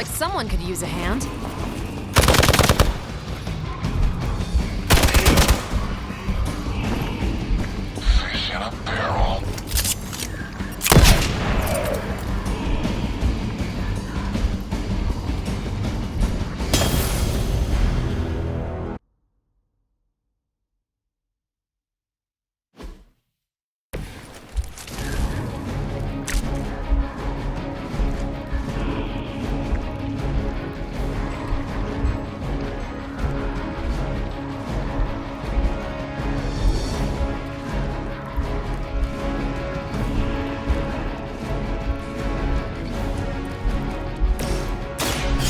like someone could use a hand. Fish in a barrel.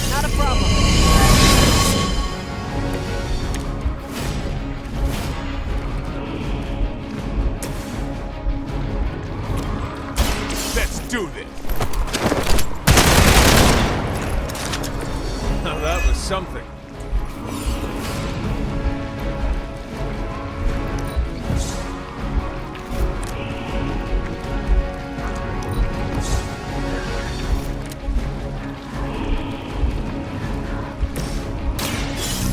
Not a problem. Let's do this! Now that was something.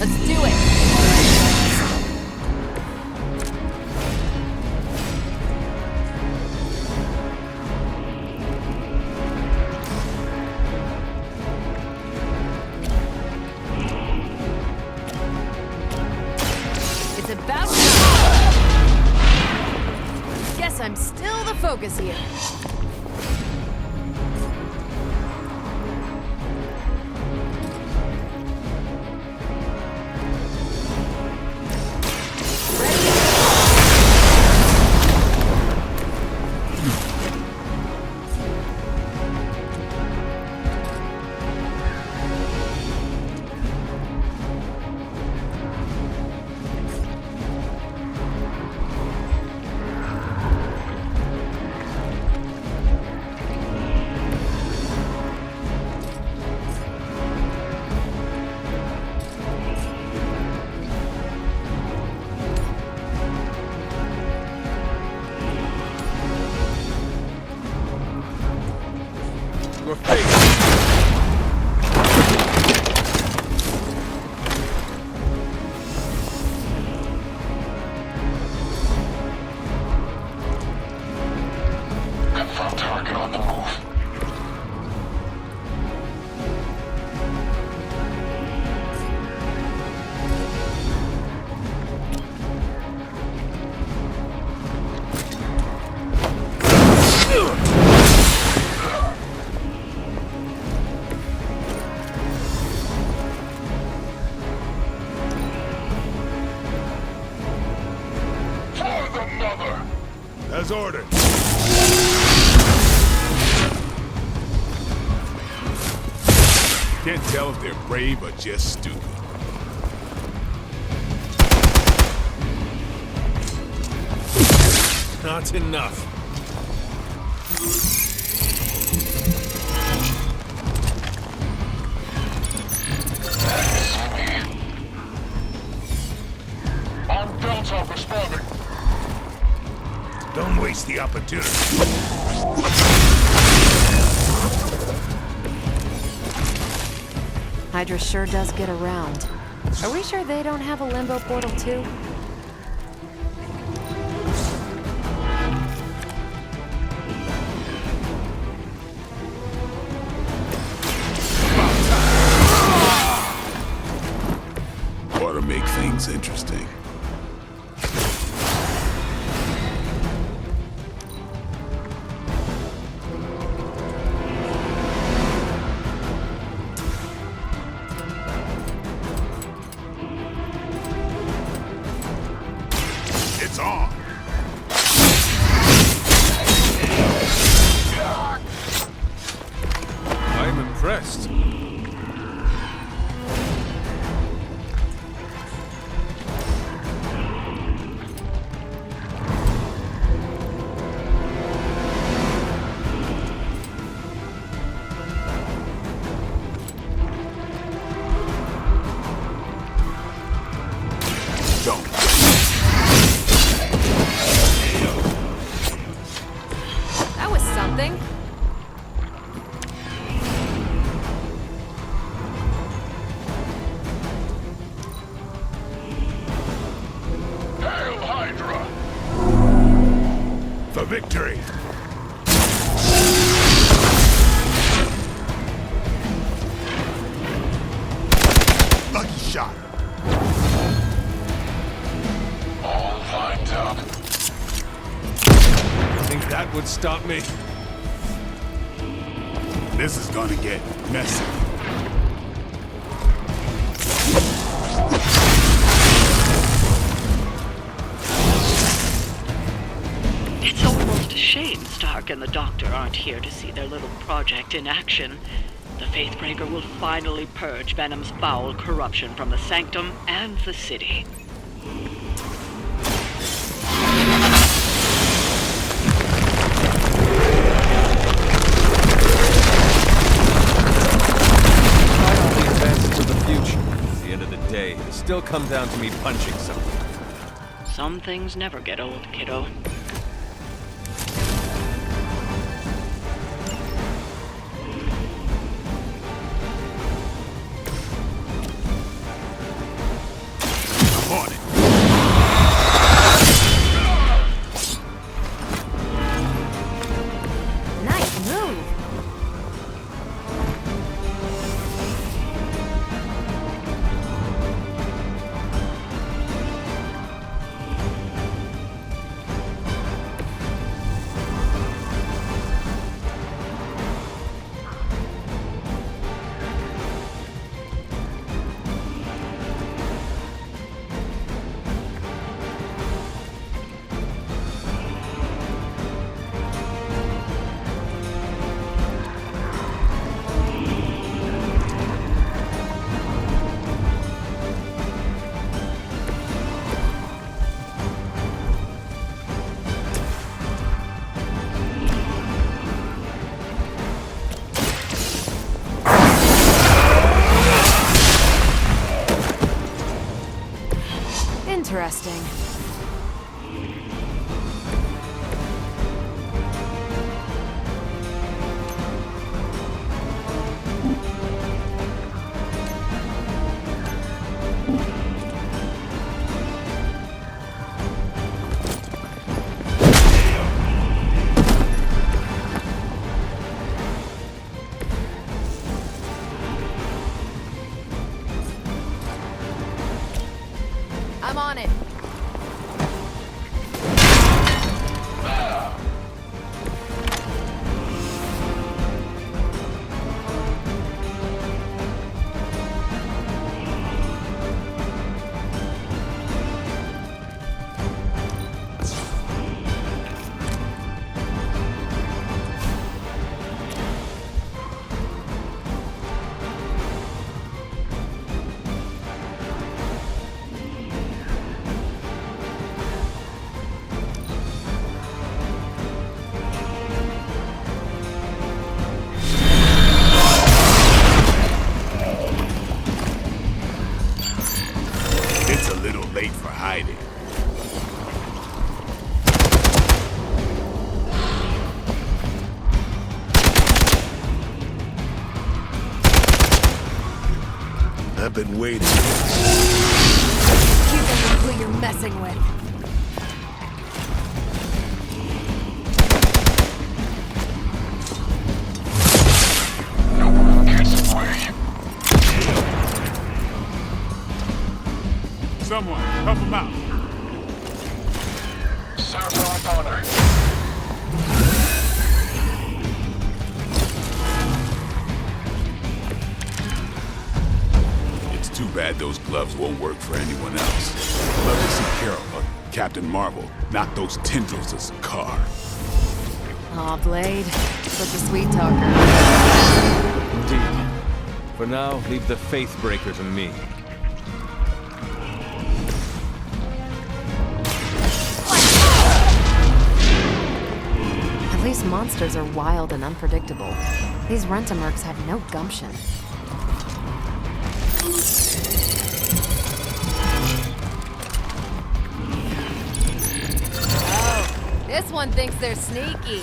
Let's do it. It's about time. Guess I'm still the focus here. We're fake. Confirm target on the move. For the mother! As ordered. Can't tell if they're brave or just stupid. Not enough. On Belltop responding. Don't waste the opportunity. Hydra sure does get around. Are we sure they don't have a limbo portal too? Ought to make things interesting. It's on! I'm impressed. Don't. for victory! Lucky shot! All lined up. Think that would stop me? This is gonna get messy. It's almost a shame Stark and the Doctor aren't here to see their little project in action. The Faithbreaker will finally purge Venom's foul corruption from the Sanctum and the city. All the advances of the future. At the end of the day, it still comes down to me punching someone. Some things never get old, kiddo. I'm on it. Nice move. Interesting. I'm on it. It's a little late for hiding. I've been waiting. You don't know who you're messing with. No one gets away. Someone, help him out. Serve our honor. It's too bad those gloves won't work for anyone else. I'd love to see Carol or Captain Marvel knock those tendrils of Sakaar. Aw, Blade. Such a sweet talker. Indeed. For now, leave the Faithbreaker to me. At least monsters are wild and unpredictable. These Rent-A-Mercs have no gumption. Oh, this one thinks they're sneaky.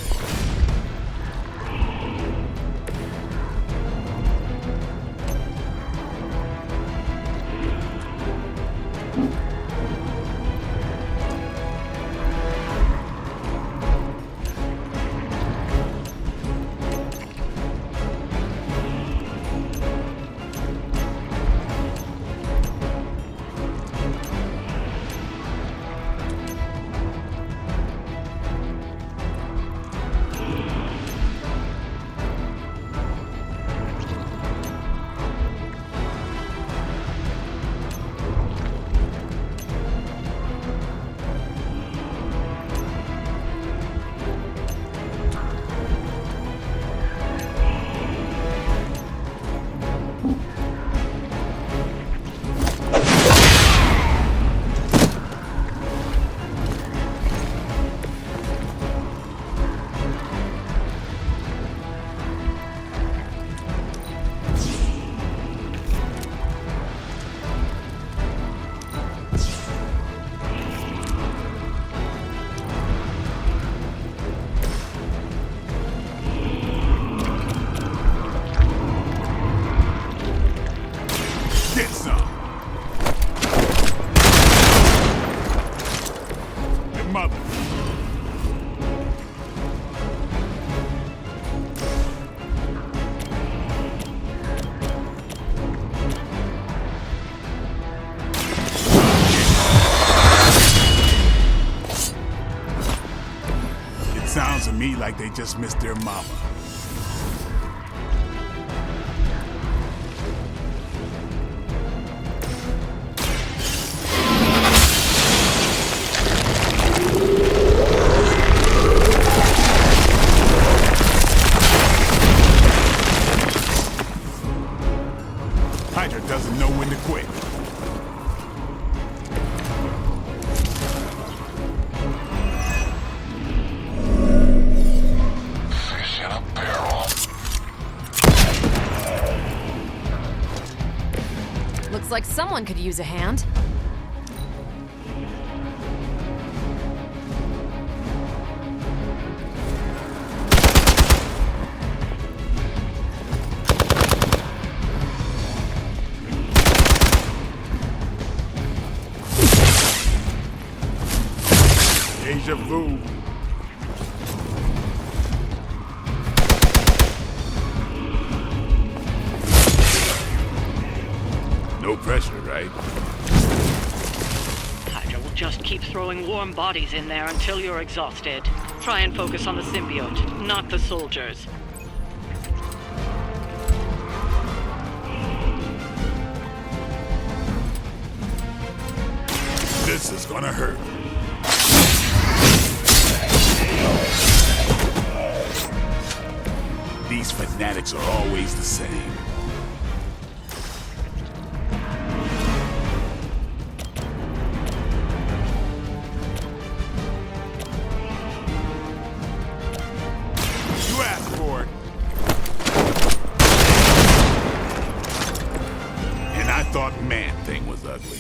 me like they just missed their mama. Hydra doesn't know when to quit. Fish in a barrel. Looks like someone could use a hand. Deja vu. No pressure, right? Hydra will just keep throwing warm bodies in there until you're exhausted. Try and focus on the symbiote, not the soldiers. This is gonna hurt. These fanatics are always the same. You asked for it. And I thought Man-Thing was ugly.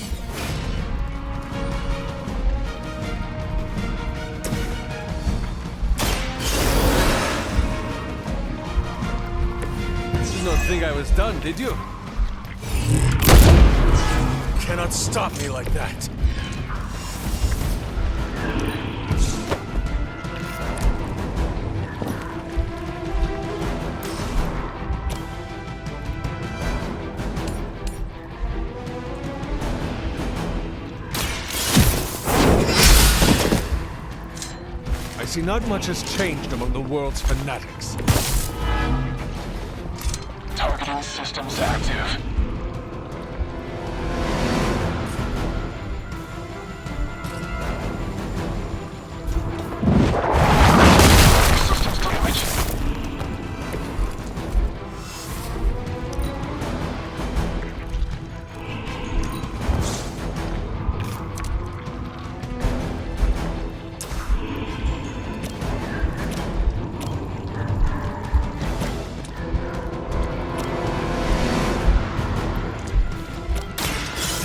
You don't think I was done, did you? Cannot stop me like that. I see not much has changed among the world's fanatics. Targeting systems active. Systems damaged.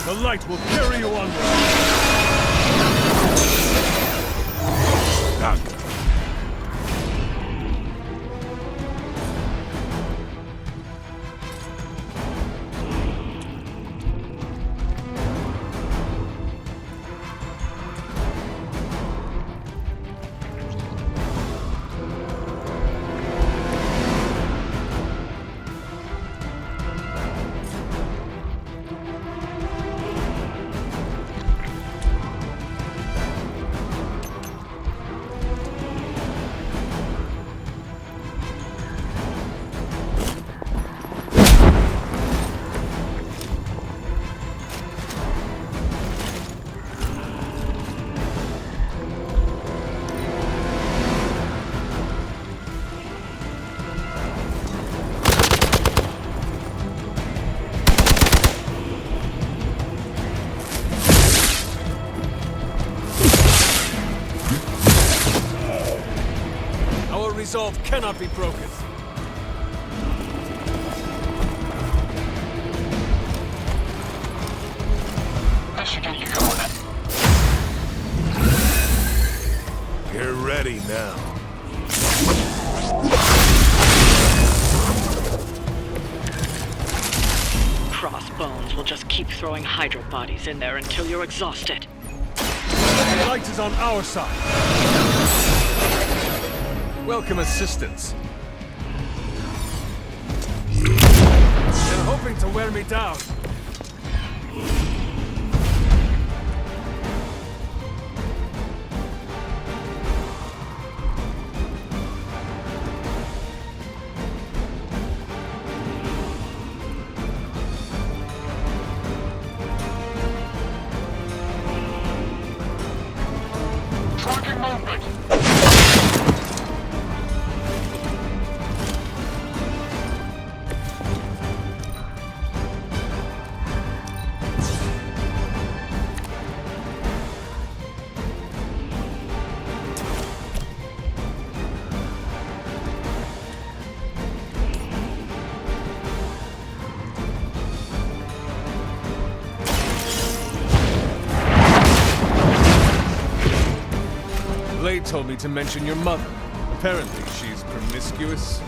The light will carry you onward. Doctor. Resolve cannot be broken. That should get you going. You're ready now. Crossbones will just keep throwing Hydra bodies in there until you're exhausted. The light is on our side. Welcome assistance. They're hoping to wear me down. outbreak. Blade told me to mention your mother. Apparently, she's promiscuous.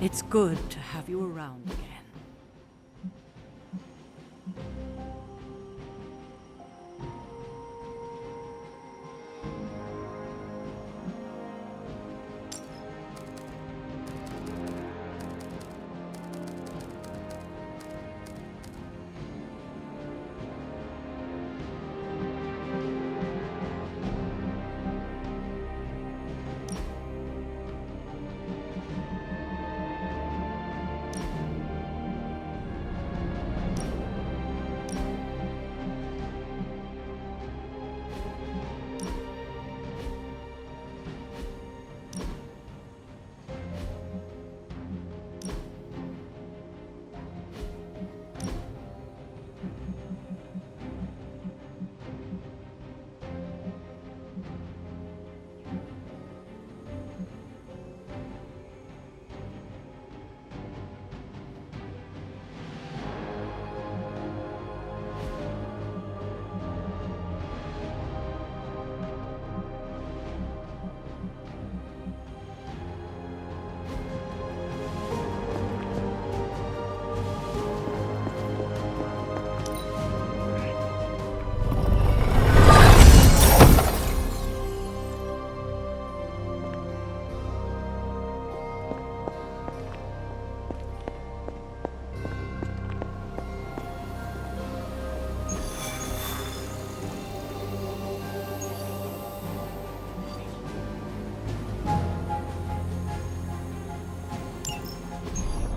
It's good to have you around again.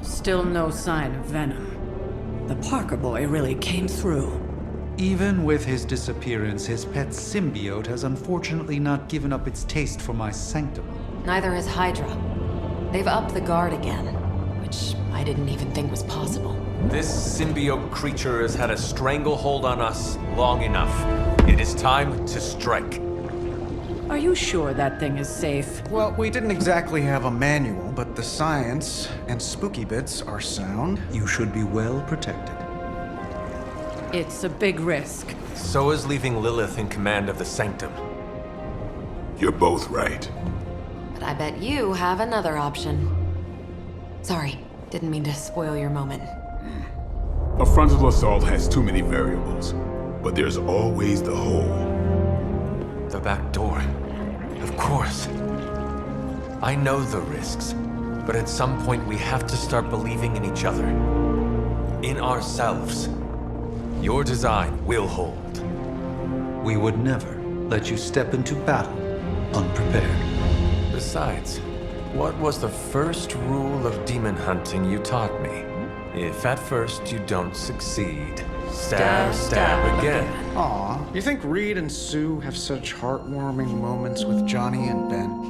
Still no sign of Venom. The Parker boy really came through. Even with his disappearance, his pet symbiote has unfortunately not given up its taste for my sanctum. Neither has Hydra. They've upped the guard again, which I didn't even think was possible. This symbiote creature has had a stranglehold on us long enough. It is time to strike. Are you sure that thing is safe? Well, we didn't exactly have a manual, but the science and spooky bits are sound. You should be well protected. It's a big risk. So is leaving Lilith in command of the Sanctum. You're both right. But I bet you have another option. Sorry, didn't mean to spoil your moment. A frontal assault has too many variables, but there's always the hole. The back door. Of course. I know the risks, but at some point we have to start believing in each other. In ourselves. Your design will hold. We would never let you step into battle unprepared. Besides, what was the first rule of demon hunting you taught me? If at first you don't succeed, stab again. Aw, you think Reed and Sue have such heartwarming moments with Johnny and Ben?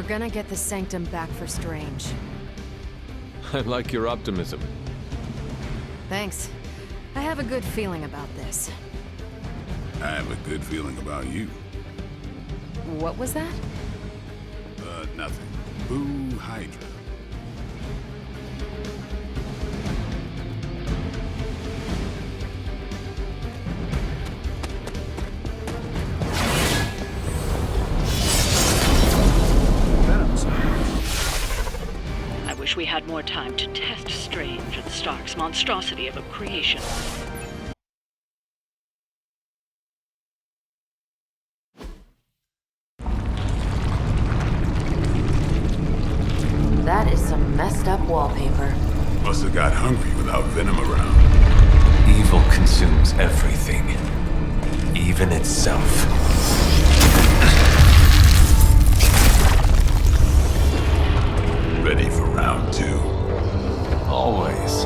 gonna get the Sanctum back for Strange. I like your optimism. Thanks. I have a good feeling about this. I have a good feeling about you. What was that? Nothing. Boo Hydra. I wish we had more time to test Strange and Stark's monstrosity of a creation. That is some messed up wallpaper. Must have got hungry without Venom around. Evil consumes everything, even itself. Ready for round 2? Always.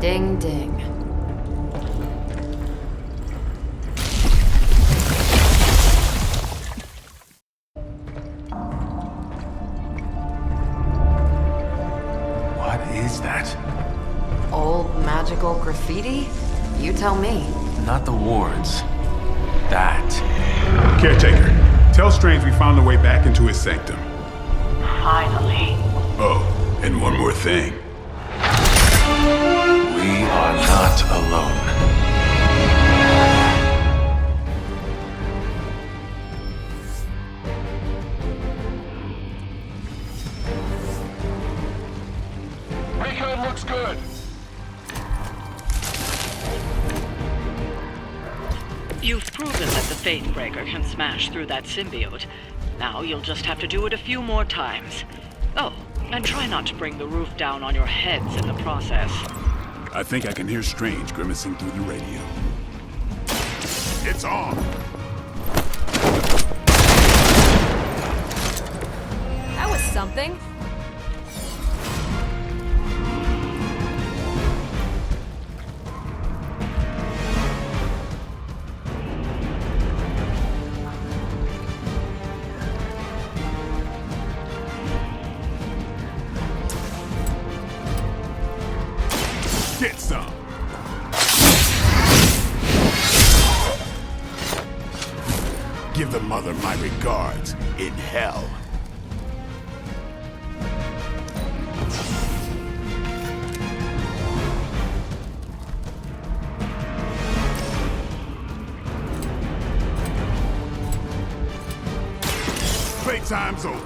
Ding ding. What is that? Old magical graffiti? You tell me. Not the wards. That. Caretaker, tell Strange we found a way back into his sanctum. Finally. Oh, and one more thing. We are not alone. Recon looks good. You've proven that the Faithbreaker can smash through that symbiote. Now you'll just have to do it a few more times. Oh, and try not to bring the roof down on your heads in the process. I think I can hear Strange grimacing through the radio. It's on! That was something. Get some! Give the mother my regards in hell. Playtime's over.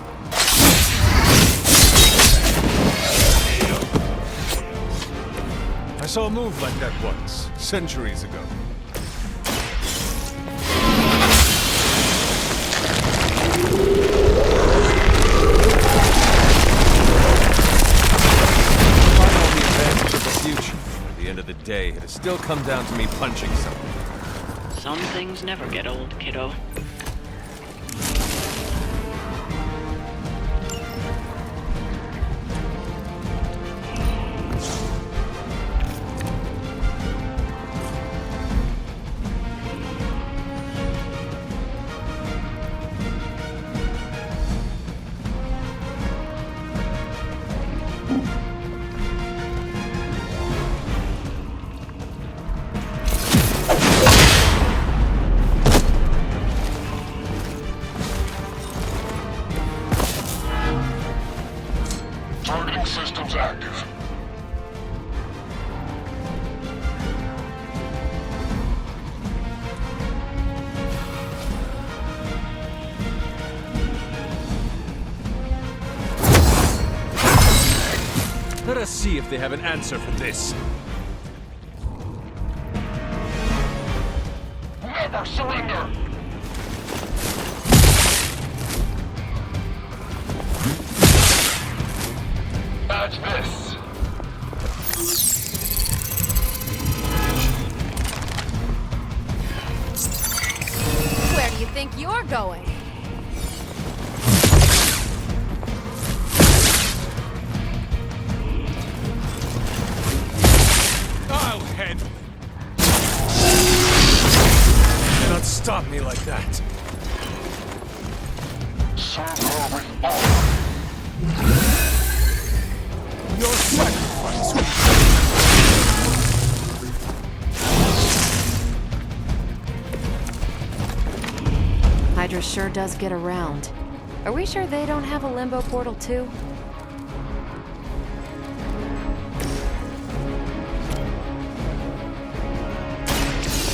I saw a move like that once, centuries ago. Find all the advantage of the future. At the end of the day, it'll still come down to me punching someone. Some things never get old, kiddo. Targeting systems active. Let us see if they have an answer for this. Never surrender! Badge this. Where do you think you're going? stop me like that. Serve her with honor. Your sacrifice. Hydra sure does get around. Are we sure they don't have a limbo portal too?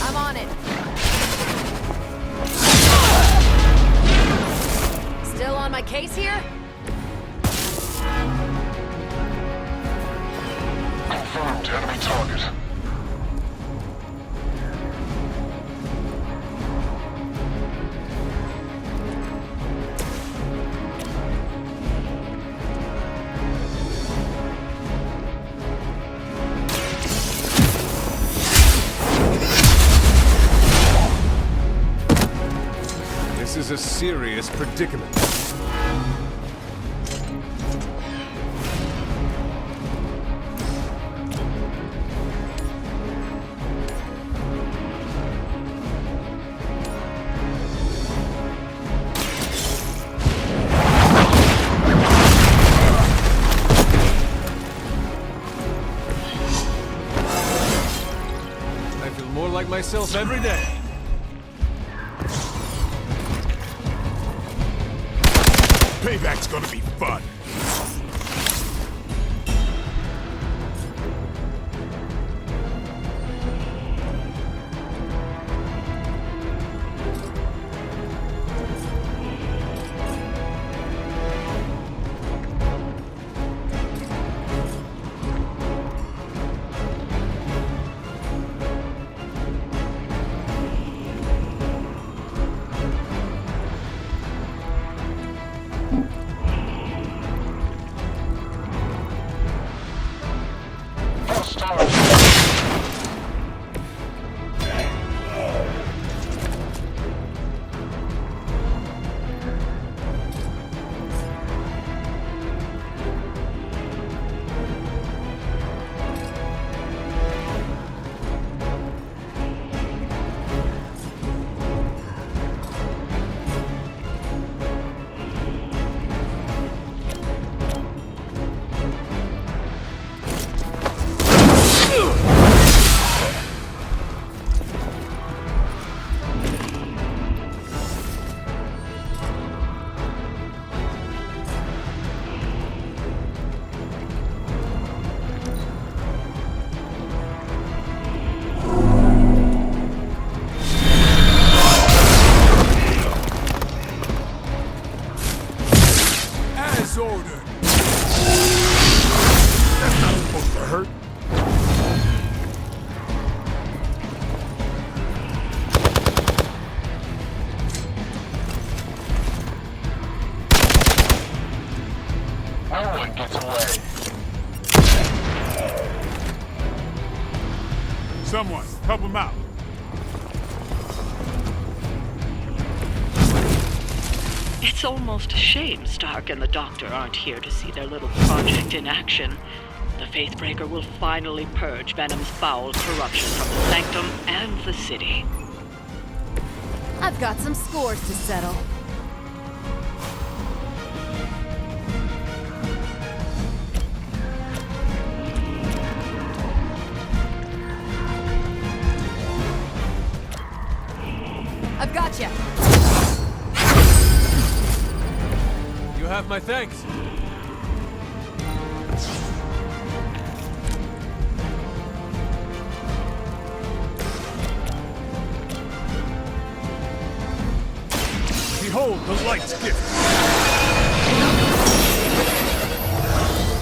I'm on it. Still on my case here? Confirmed enemy target. This is a serious predicament. I feel more like myself every day. Payback's gonna be fun. Ordered. That's not supposed to hurt. No one gets away. Someone, help him out. It's almost a shame Stark and the Doctor aren't here to see their little project in action. The Faithbreaker will finally purge Venom's foul corruption from the Sanctum and the city. I've got some scores to settle. I've got you. You have my thanks. Behold the light's gift.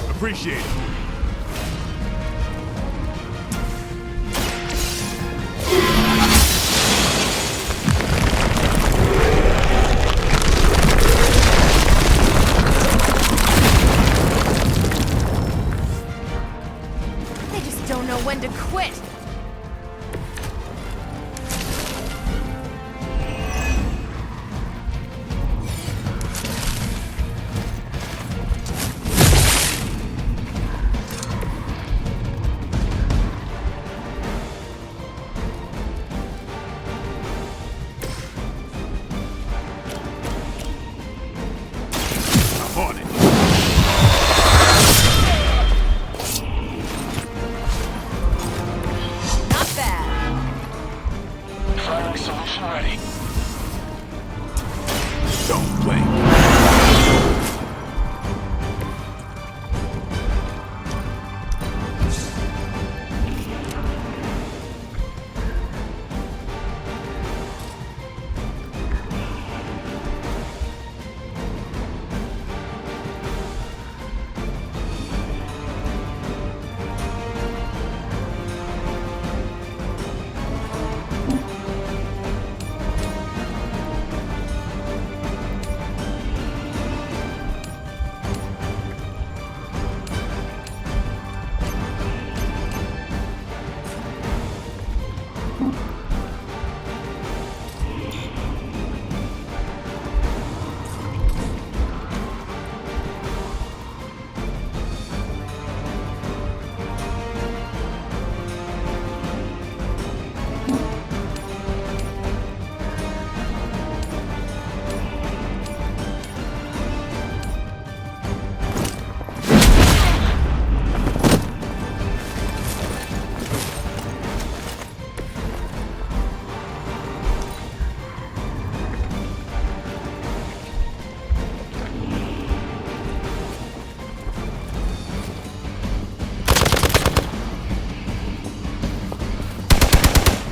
Appreciate it. They just don't know when to quit. Station ready. Don't blink.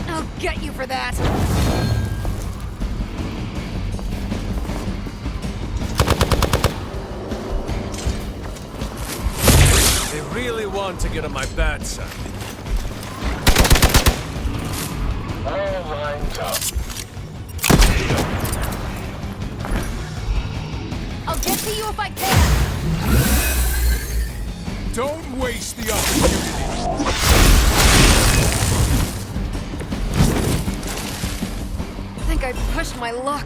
I'll get you for that. They really want to get on my bad side. All lined up. I'll get to you if I can. Don't waste the opportunity. I think I pushed my luck.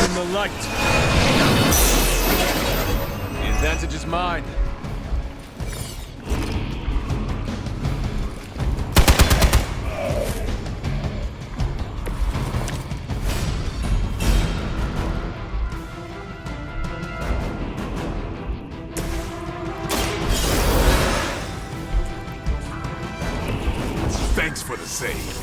In the light. The advantage is mine. Thanks for the save.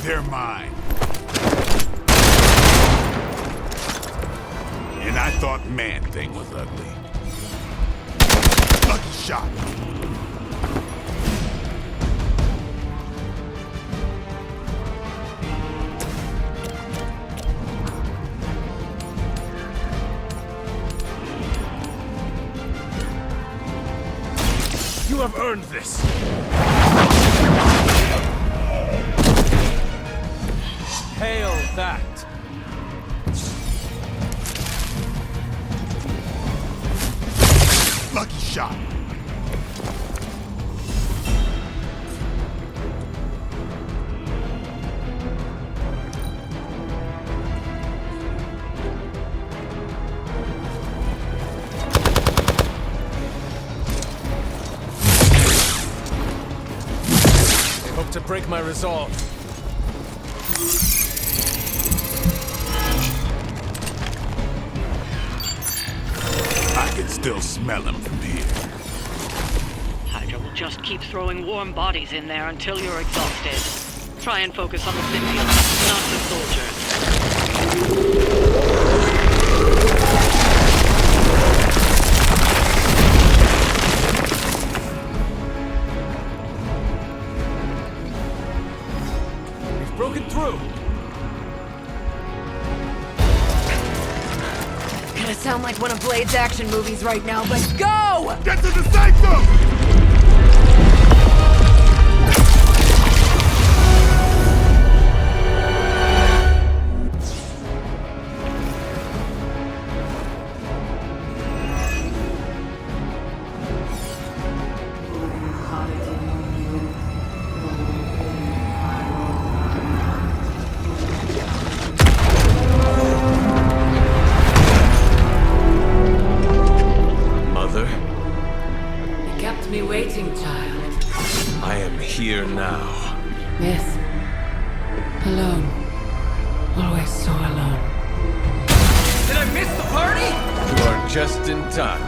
They're mine. And I thought Man-Thing was ugly. Lucky shot. You have earned this. Hail that. Lucky shot. They hope to break my resolve. I can still smell him from here. Hydra will just keep throwing warm bodies in there until you're exhausted. Try and focus on the symbiotes, not the soldiers. We've broken through! Gonna sound like one of Blade's action movies right now, but go! Get to the sanctum! Mother, You kept me waiting, child. I am here now. Yes. Alone. Always so alone. Did I miss the party? You are just in time.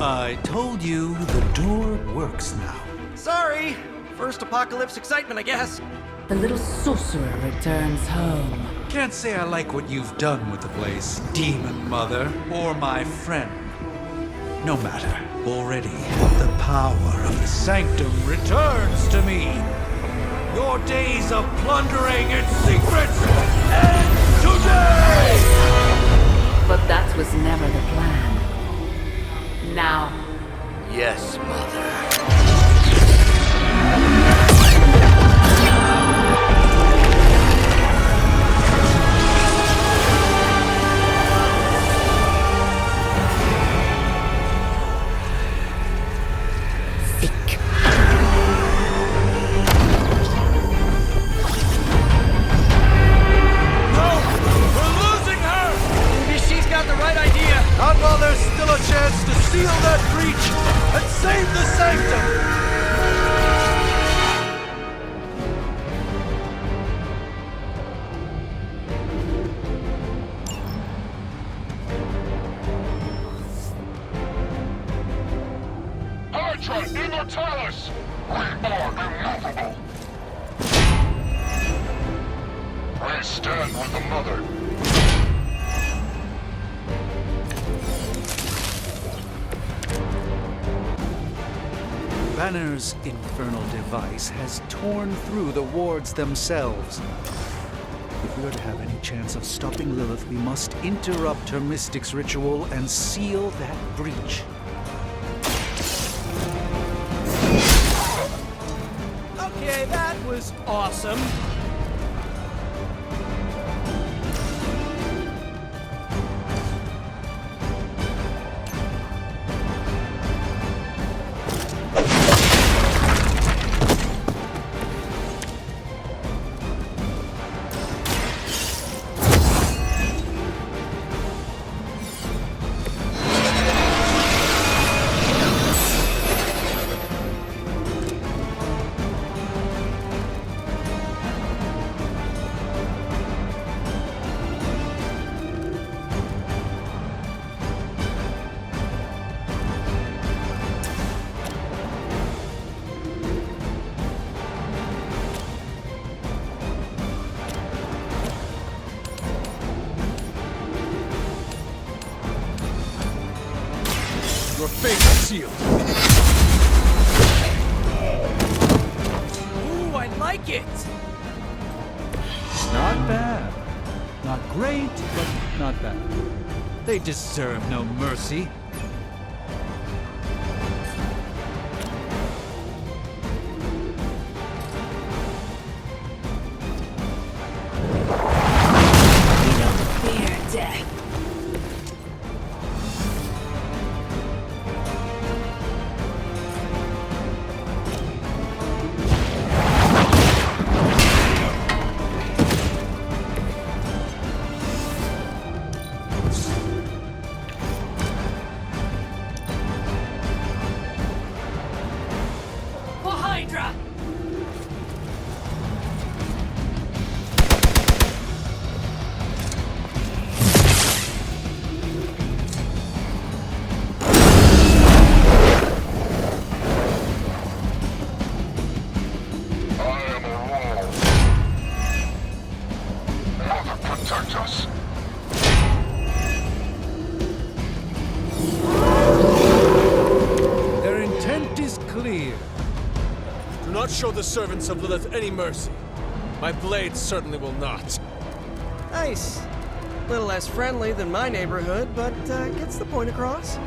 I told you the door works now. Sorry! First apocalypse excitement, I guess. The little sorcerer returns home. Can't say I like what you've done with the place, Demon Mother, or my friend. No matter. Already, the power of the Sanctum returns to me. Your days of plundering its secrets end today! But that was never the plan. Now, Yes, Mother. seek. We're losing her! Maybe she's got the right idea. Not while there's still a chance to seal that breach and save the Sanctum! Hydra Immortalis! We are immovable! We stand with the Mother. Banner's infernal device has torn through the wards themselves. If we're to have any chance of stopping Lilith, we must interrupt her mystic's ritual and seal that breach. Okay, that was awesome. Your fate is sealed. Ooh, I like it! Not bad. Not great, but not bad. They deserve no mercy. Fear death. For Hydra! show the servants of Lilith any mercy. My blade certainly will not. Nice. Little less friendly than my neighborhood, but gets the point across.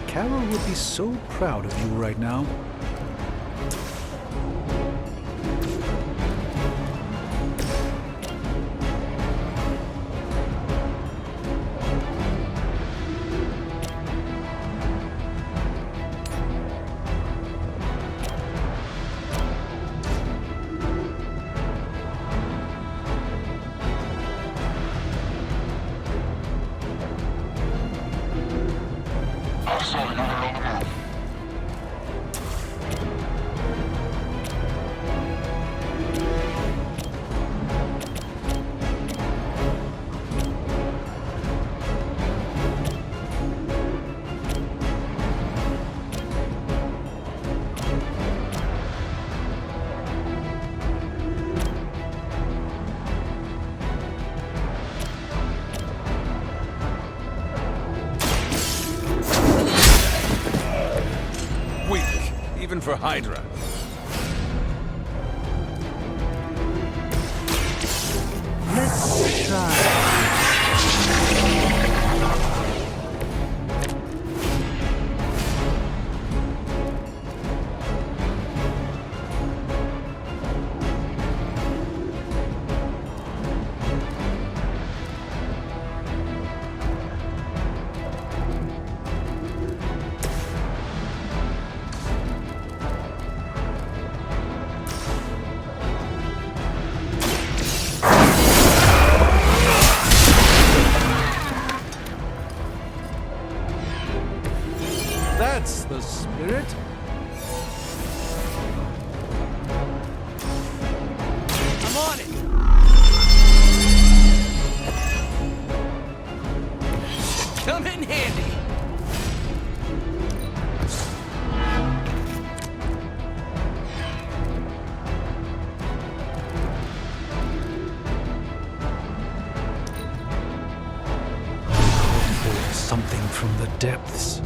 Carol would be so proud of you right now. I saw you were on the move. Weak, even for Hydra. Let's try. That's the spirit. I'm on it! Come in handy! Something from the depths.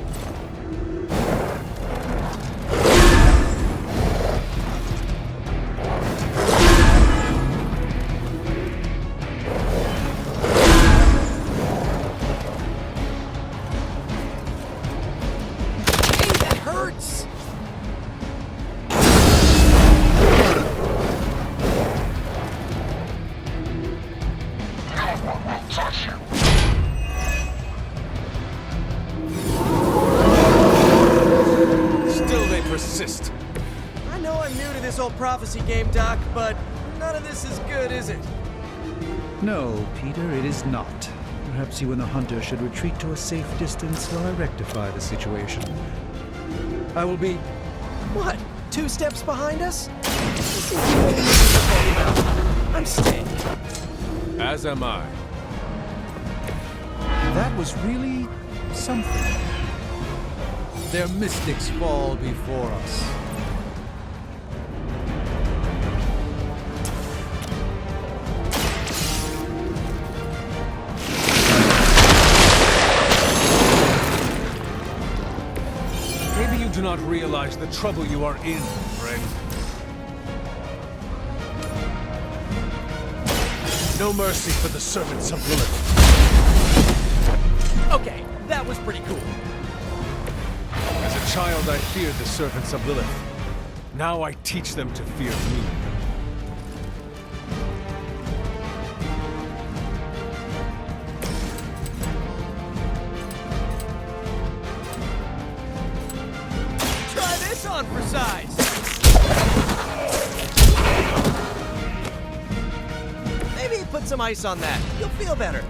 Hey, that hurts! No one will touch you. Still they persist. I know I'm new to this old prophecy game, Doc, but none of this is good, is it? No, Peter, it is not. Perhaps you and the hunter should retreat to a safe distance while I rectify the situation. I will be... What? 2 steps behind us? This seems way easier to talk about. I'm staying. As am I. That was really something. Their mystics fall before us. Maybe you do not realize the trouble you are in, friend. No mercy for the servants of Lilith. Okay, that was pretty cool. As a child, I feared the servants of Lilith. Now I teach them to fear me. Try this on for size! Maybe put some ice on that. You'll feel better.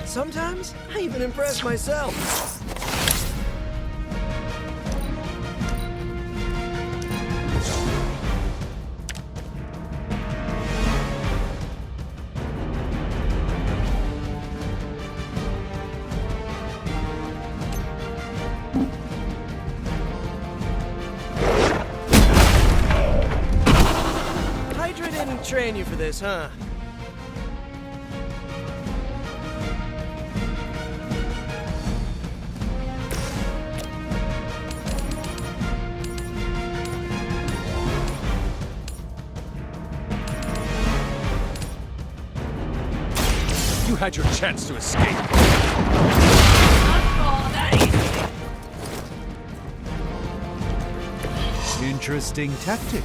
Sometimes, I even impress myself. train you for this, huh? You had your chance to escape. Interesting tactic.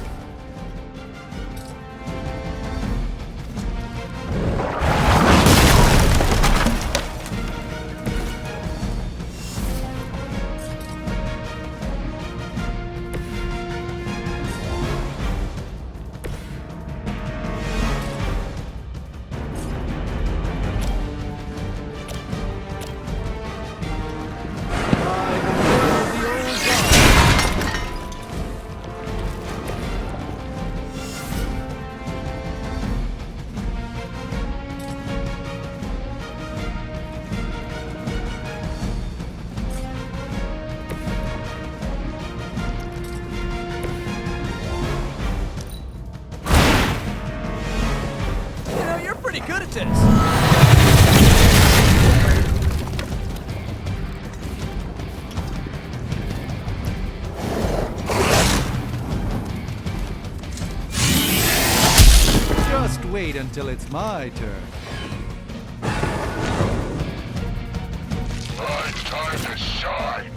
Pretty good at this. Just wait until it's my turn. It's time to shine.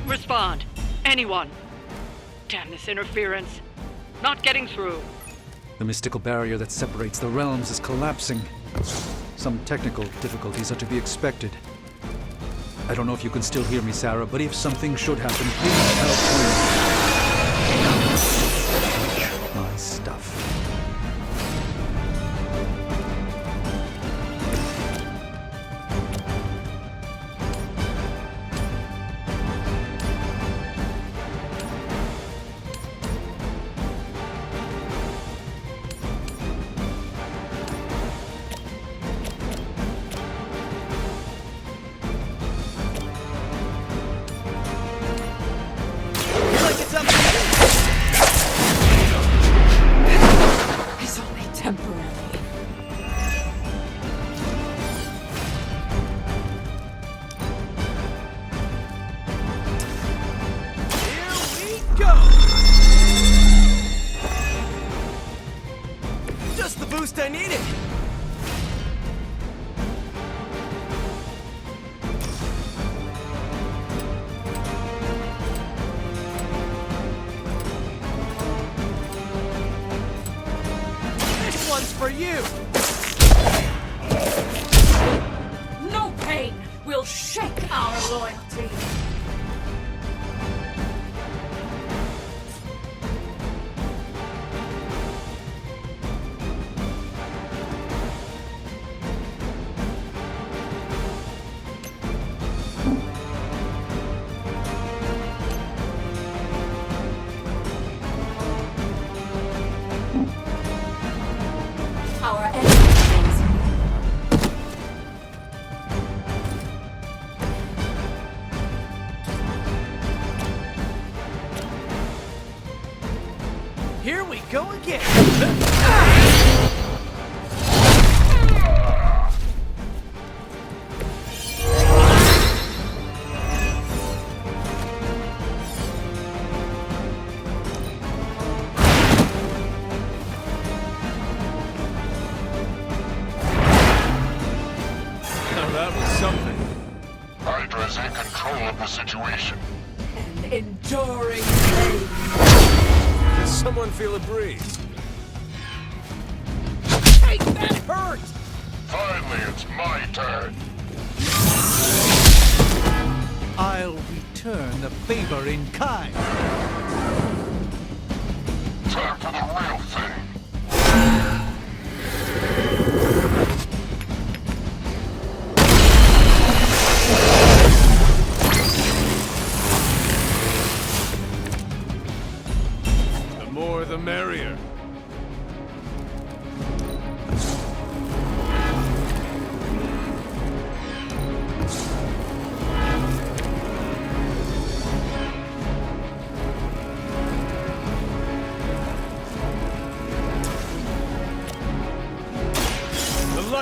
Respond. Anyone. Damn this interference. Not getting through. The mystical barrier that separates the realms is collapsing. Some technical difficulties are to be expected. I don't know if you can still hear me, Sarah, but if something should happen, please help me. My stuff. It's only temporary. Here we go! Just the boost I needed. This one's for you. No pain will shake our loyalty. Our enemies. Here we go again. Now that was something. Hydra's in control of the situation. An enduring pain. Does someone feel a breeze? Hey, that hurt! Finally, it's my turn. I'll return the favor in kind. Time for the real thing. The more the merrier.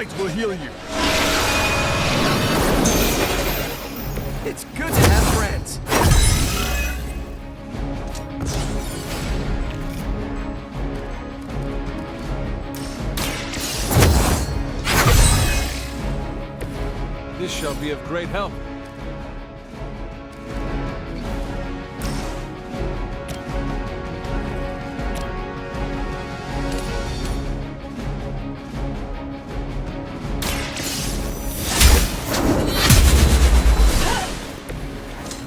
light will heal you. It's good to have friends. This shall be of great help.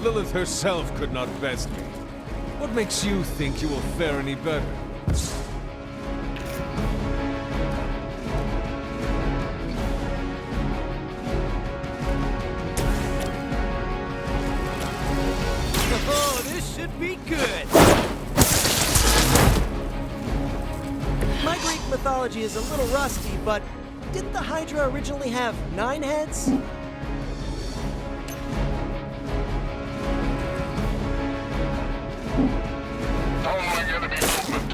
Lilith herself could not best me. What makes you think you will fare any better? Oh, this should be good. My Greek mythology is a little rusty, but didn't the Hydra originally have 9 heads? Following enemy movement.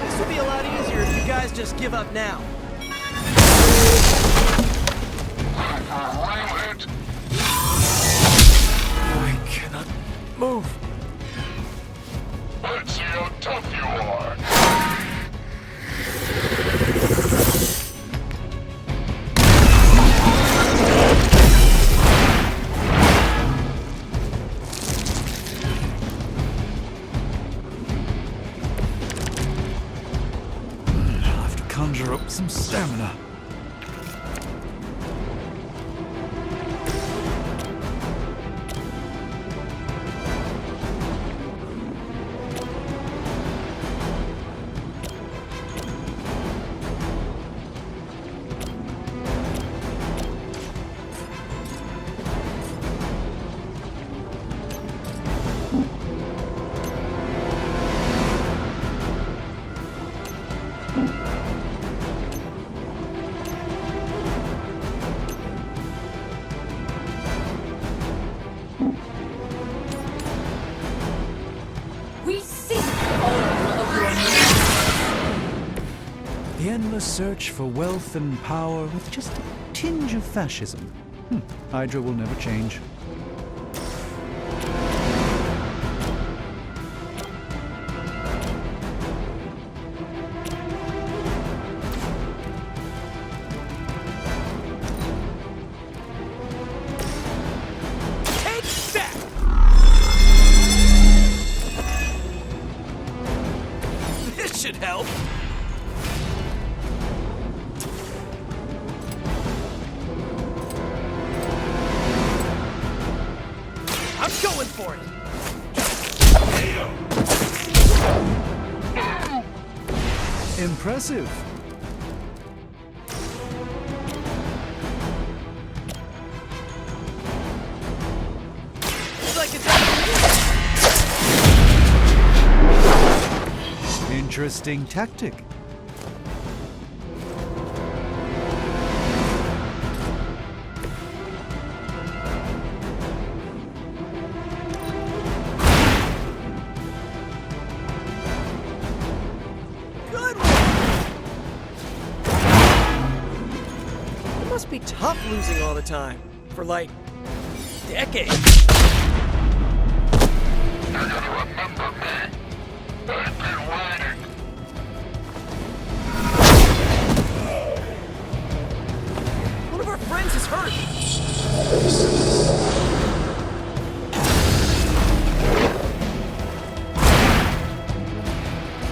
This would be a lot easier if you guys just give up now. Reload. I cannot move. Let's see how tough you are. I'll have to conjure up some stamina. We seek all of your The endless search for wealth and power with just a tinge of fascism. Hydra will never change. Take that! This should help. I'm going for it. Impressive. It's like it's Interesting tactic. good one. It must be tough losing all the time. For like decades. You're gonna remember me. I've been waiting. One of our friends is hurt.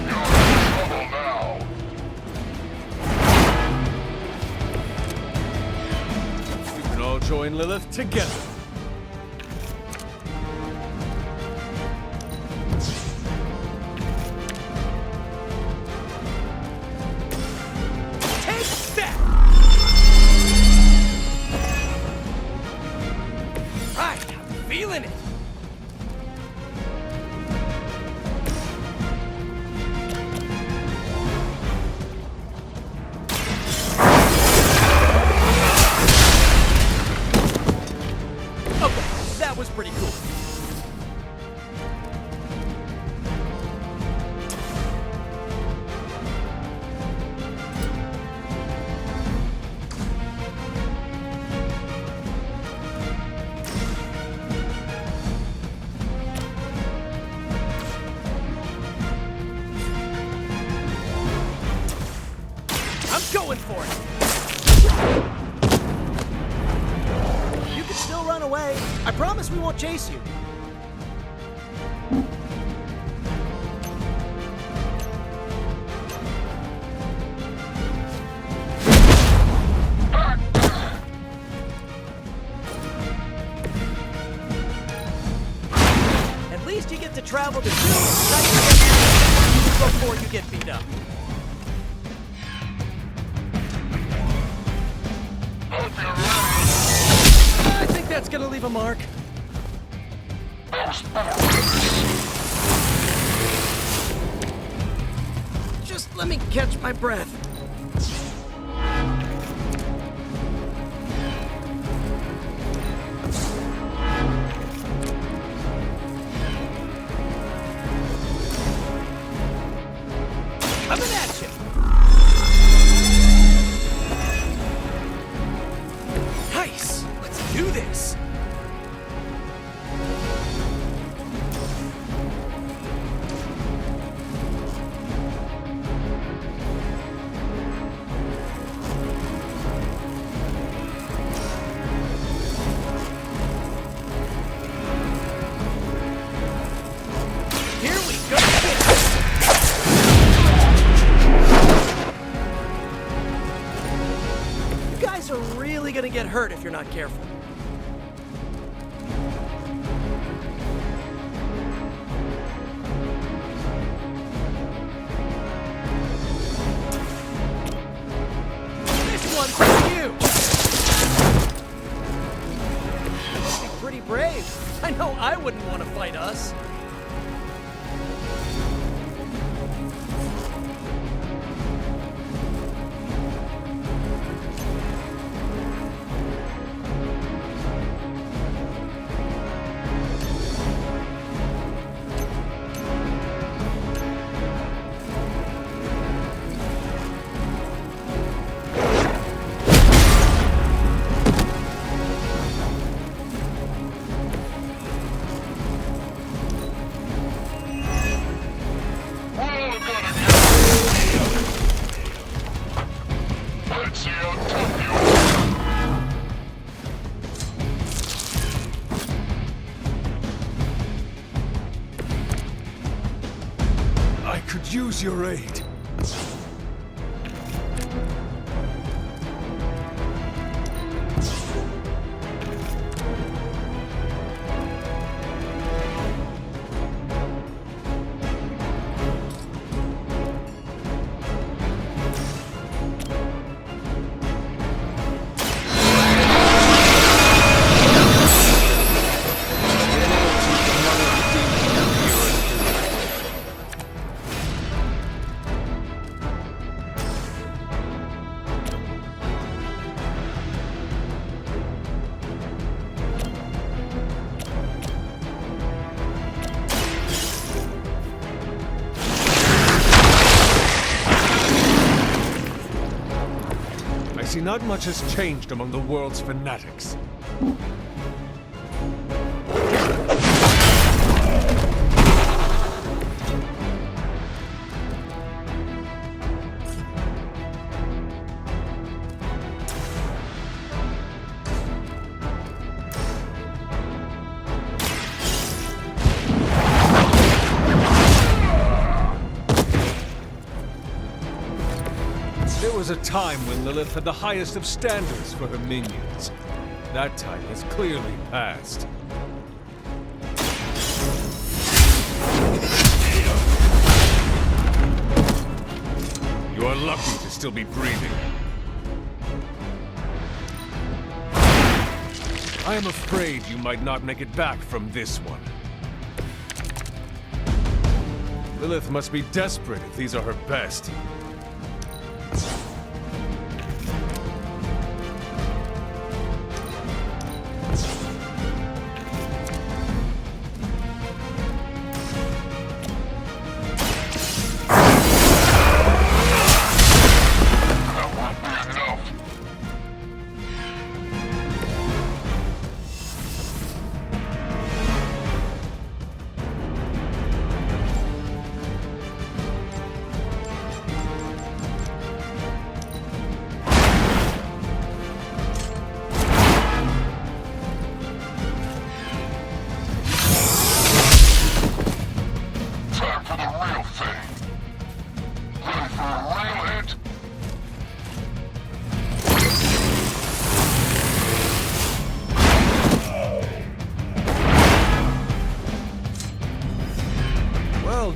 You're in trouble now. We can all join Lilith together. Take that! Right, I'm feeling it. away. I promise we won't chase you. At least you get to travel to two before you get beat up. I think that's gonna leave a mark. Just let me catch my breath. Coming at you. Nice. Let's do this. Here we go. You guys are really gonna get hurt if you're not careful. This one's for you! You must be pretty brave. I know I wouldn't want to fight us. I could use your aid. I see not much has changed among the world's fanatics. There was a time when Lilith had the highest of standards for her minions. That time has clearly passed. You are lucky to still be breathing. I am afraid you might not make it back from this one. Lilith must be desperate if these are her best.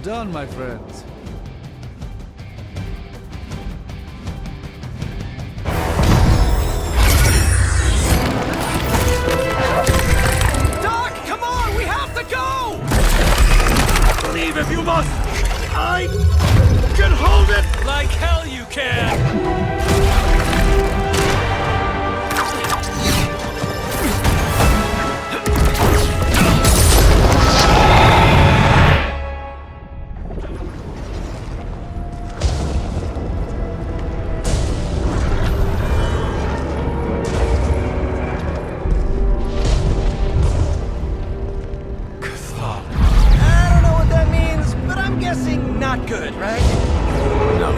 done, my friends. Doc, come on! We have to go! Leave if you must! I can hold it like hell you can! I don't know what that means, but I'm guessing not good, right? No.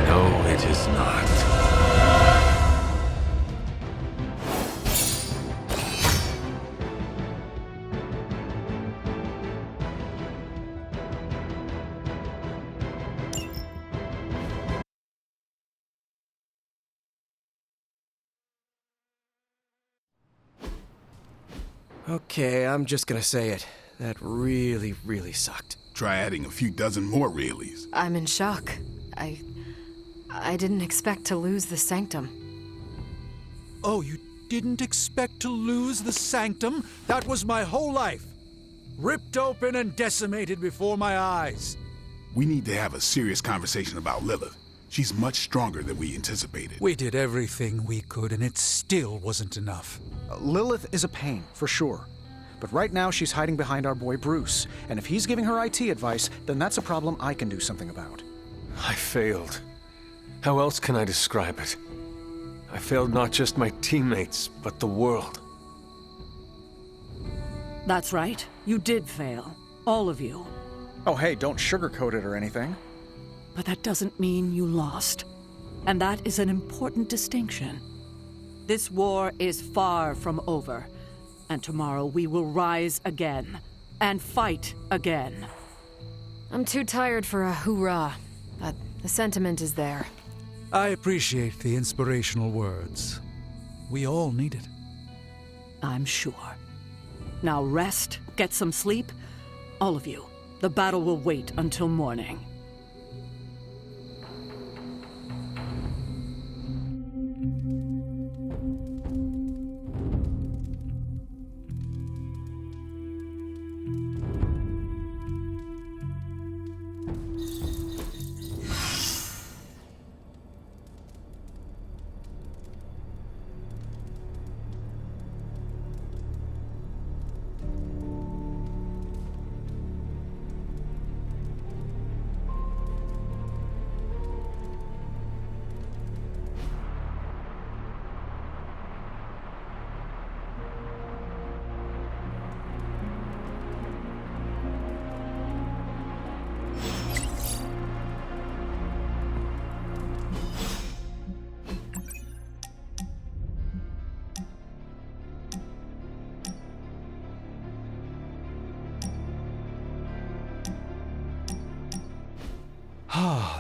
No, it is not. Okay, I'm just gonna say it. That really, really sucked. Try adding a few dozen more reallys. I'm in shock. I didn't expect to lose the Sanctum. Oh, you didn't expect to lose the Sanctum? That was my whole life. Ripped open and decimated before my eyes. We need to have a serious conversation about Lilith. She's much stronger than we anticipated. We did everything we could, and it still wasn't enough. Lilith is a pain, for sure. But right now, she's hiding behind our boy Bruce. And if he's giving her IT advice, then that's a problem I can do something about. I failed. How else can I describe it? I failed not just my teammates, but the world. That's right. You did fail. All of you. Oh, hey, don't sugarcoat it or anything. But that doesn't mean you lost. And that is an important distinction. This war is far from over. And tomorrow we will rise again. And fight again. I'm too tired for a hoorah, but the sentiment is there. I appreciate the inspirational words. We all need it. I'm sure. Now rest, get some sleep. All of you. The battle will wait until morning.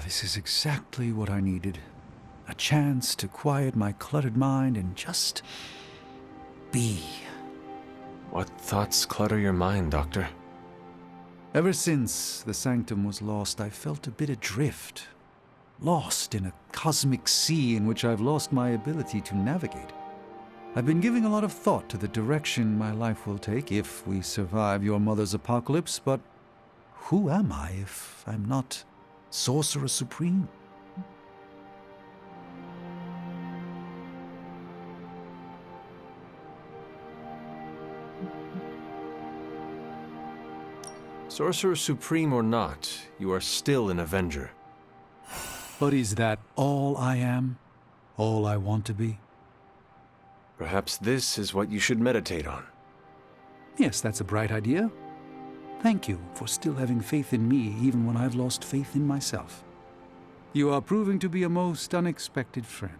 This is exactly what I needed. A chance to quiet my cluttered mind and just be. What thoughts clutter your mind, Doctor? Ever since the Sanctum was lost, I felt a bit adrift. Lost in a cosmic sea in which I've lost my ability to navigate. I've been giving a lot of thought to the direction my life will take if we survive your mother's apocalypse, but who am I if I'm not Sorcerer Supreme? Sorcerer Supreme or not, you are still an Avenger. But is that all I am? All I want to be? Perhaps this is what you should meditate on. Yes, that's a bright idea. Thank you for still having faith in me even when I've lost faith in myself. You are proving to be a most unexpected friend.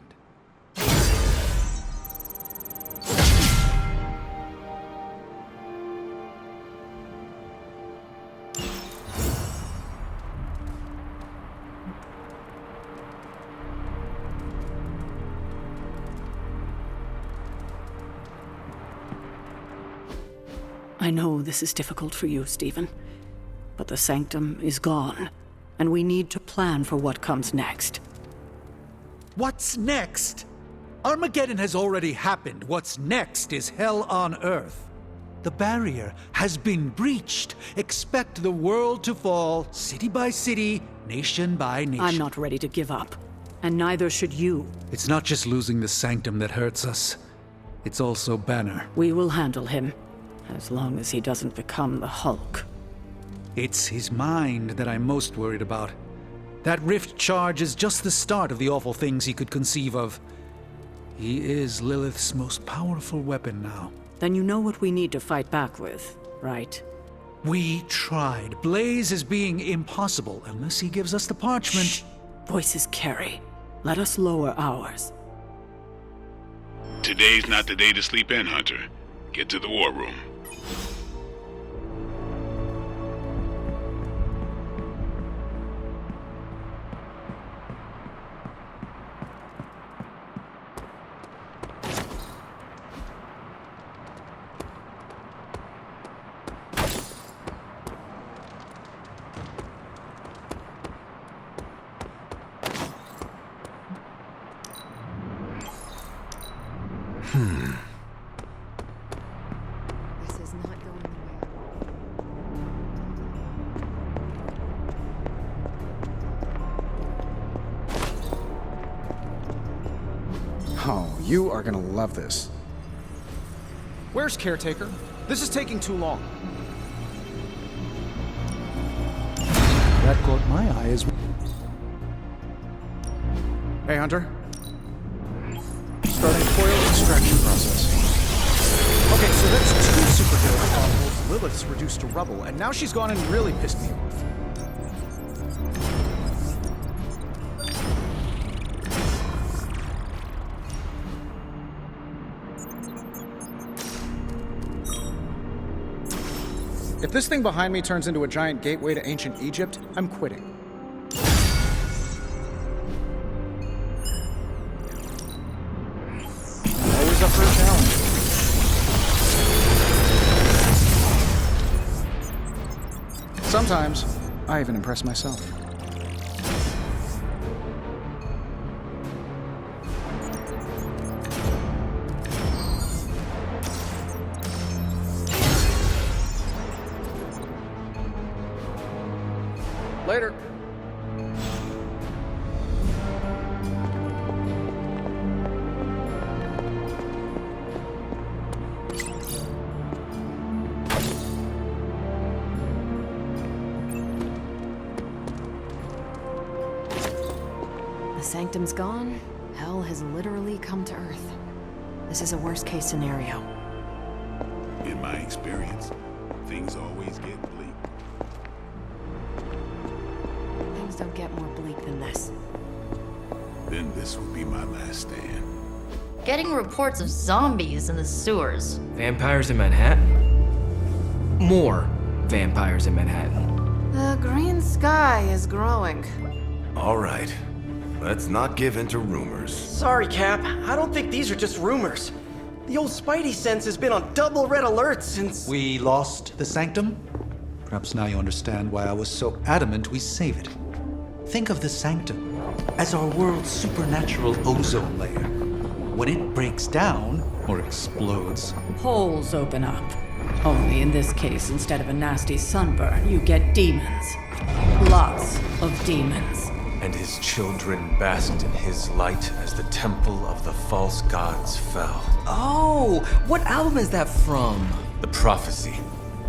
I know this is difficult for you, Stephen, But the Sanctum is gone, and we need to plan for what comes next. What's next? Armageddon has already happened. What's next is hell on Earth. The barrier has been breached. Expect the world to fall, city by city, nation by nation. I'm not ready to give up, and neither should you. It's not just losing the Sanctum that hurts us. It's also Banner. We will handle him, as long as he doesn't become the Hulk. It's his mind that I'm most worried about. That rift charge is just the start of the awful things he could conceive of. He is Lilith's most powerful weapon now. Then you know what we need to fight back with, right? We tried. Blaze is being impossible unless he gives us the parchment. Shh. Voices carry. Let us lower ours. Today's not the day to sleep in, Hunter. Get to the war room. This is not going the way Oh, you are gonna love this. Where's Caretaker? This is taking too long. That caught my eye as well. Hey, Hunter. Starting coil extraction process. Okay, so that's 2 superhero particles. Lilith's reduced to rubble, and now she's gone and really pissed me off. If this thing behind me turns into a giant gateway to ancient Egypt, I'm quitting. Always up for a challenge. Sometimes, I even impress myself. Later. The Sanctum's gone. Hell has literally come to Earth. This is a worst-case scenario. In my experience, things always get bleak. Things don't get more bleak than this. Then this will be my last stand. Getting reports of zombies in the sewers. Vampires in Manhattan? More vampires in Manhattan. The green sky is growing. All right. Let's not give in to rumors. Sorry, Cap. I don't think these are just rumors. The old Spidey sense has been on double red alert since... We lost the Sanctum? Perhaps now you understand why I was so adamant we save it. Think of the Sanctum as our world's supernatural ozone layer. When it breaks down, or explodes... Holes open up. Only in this case, instead of a nasty sunburn, you get demons. Lots of demons. And his children basked in his light as the temple of the false gods fell. Oh, what album is that from? The prophecy.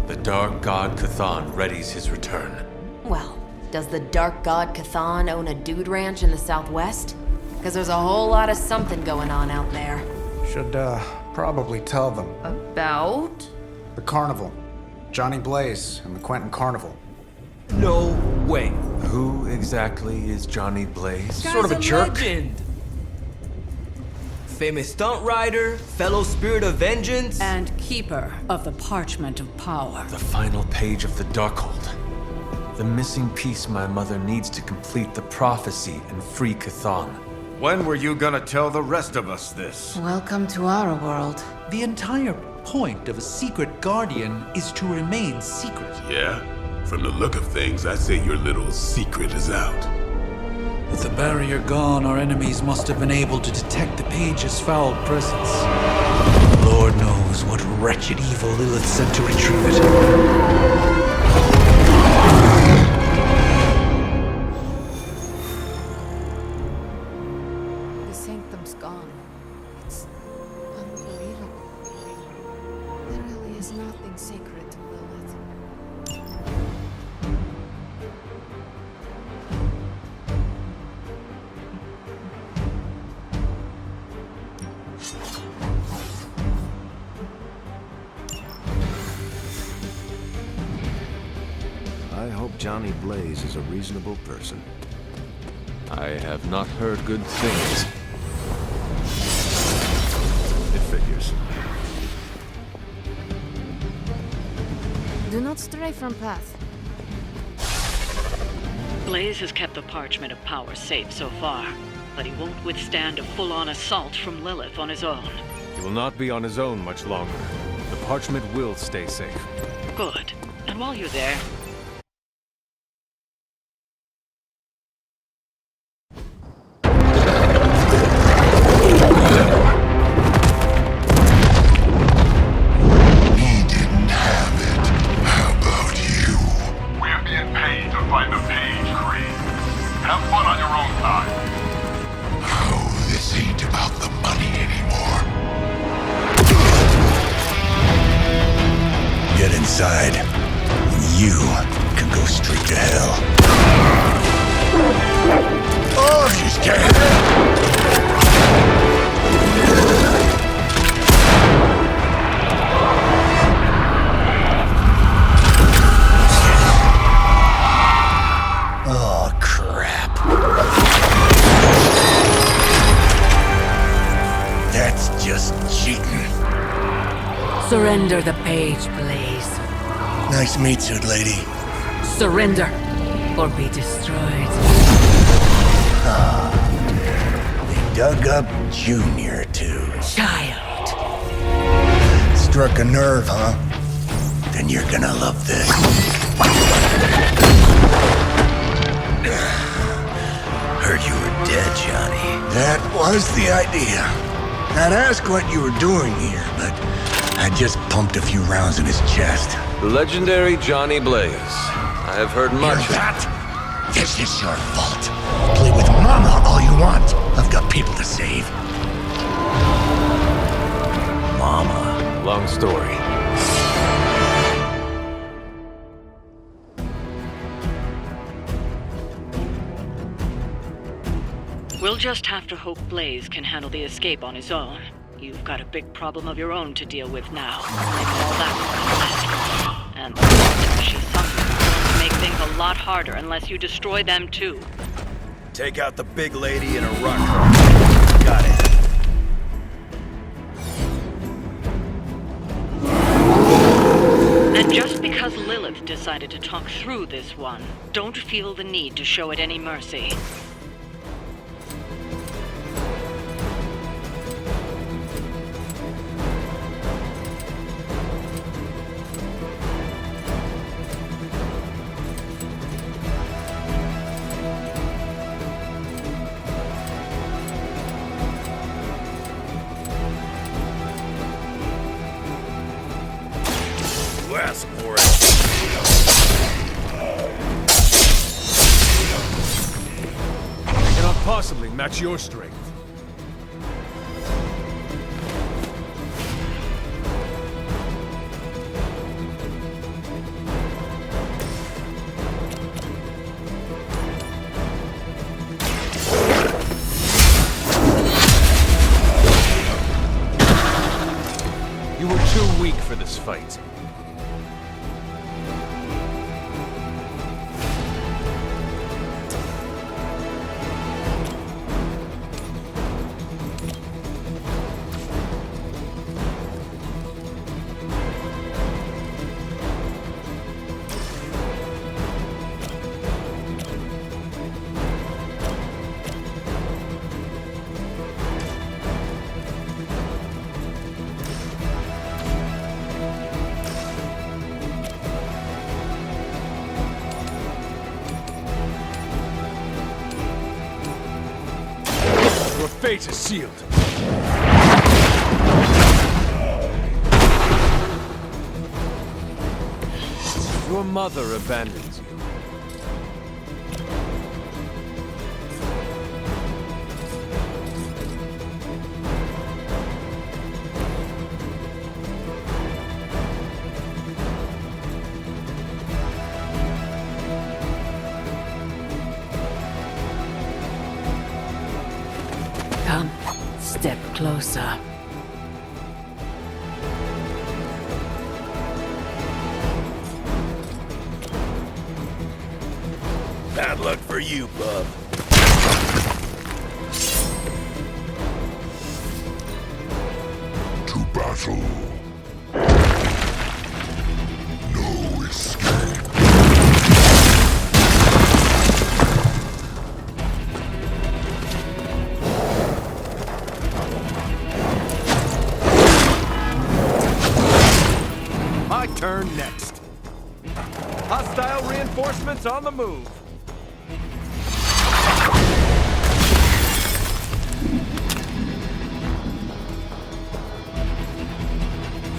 The dark god Cthon readies his return. Well, does the Dark God Cthon own a dude ranch in the Southwest? Because there's a whole lot of something going on out there. Should, probably tell them. About? The carnival. Johnny Blaze and the Quentin Carnival. No way. Who exactly is Johnny Blaze? Sort of a jerk. Legend. Famous stunt rider, fellow spirit of vengeance, And keeper of the Parchment of Power. The final page of the Darkhold. The missing piece my mother needs to complete the prophecy and free Cthon. When were you gonna tell the rest of us this? Welcome to our world. The entire point of a secret guardian is to remain secret. Yeah? From the look of things, I'd say your little secret is out. With the barrier gone, our enemies must have been able to detect the page's foul presence. Lord knows what wretched evil Lilith sent to retrieve it. The sanctum's gone. It's unbelievable. There really is nothing sacred to Lilith. I hope Johnny Blaze is a reasonable person. I have not heard good things. It figures. Do not stray from path. Blaze has kept the Parchment of Power safe so far, but he won't withstand a full-on assault from Lilith on his own. He will not be on his own much longer. The parchment will stay safe. Good. And while you're there, He didn't have it. How about you? We're being paid to find the Page Creed. Have fun on your own time. Oh, this ain't about the money anymore. Get inside. You can go straight to hell. Oh, she's scared. Oh, crap. That's just cheating. Surrender the page, Blaze. Nice meat suit, lady. Surrender, or be destroyed. They dug up Junior, too. Child. Struck a nerve, huh? Then you're gonna love this. Heard you were dead, Johnny. That was the idea. I'd ask what you were doing here, but I just pumped a few rounds in his chest. The legendary Johnny Blaze. I have heard much. Hear that? This is your fault. Play with Mama all you want. I've got people to save. Mama. Long story. we'll just have to hope Blaze can handle the escape on his own. You've got a big problem of your own to deal with now. Like all that. And she's something going to make things a lot harder unless you destroy them too. Take out the big lady in a ruck. Got it. And just because Lilith decided to talk through this one, don't feel the need to show it any mercy. Ask for it. I cannot possibly match your strength. You were too weak for this fight. fate is sealed. Your mother abandons you. Come, step closer. Bad luck for you, bub. To battle. No escape. My turn next. Hostile reinforcements on the move.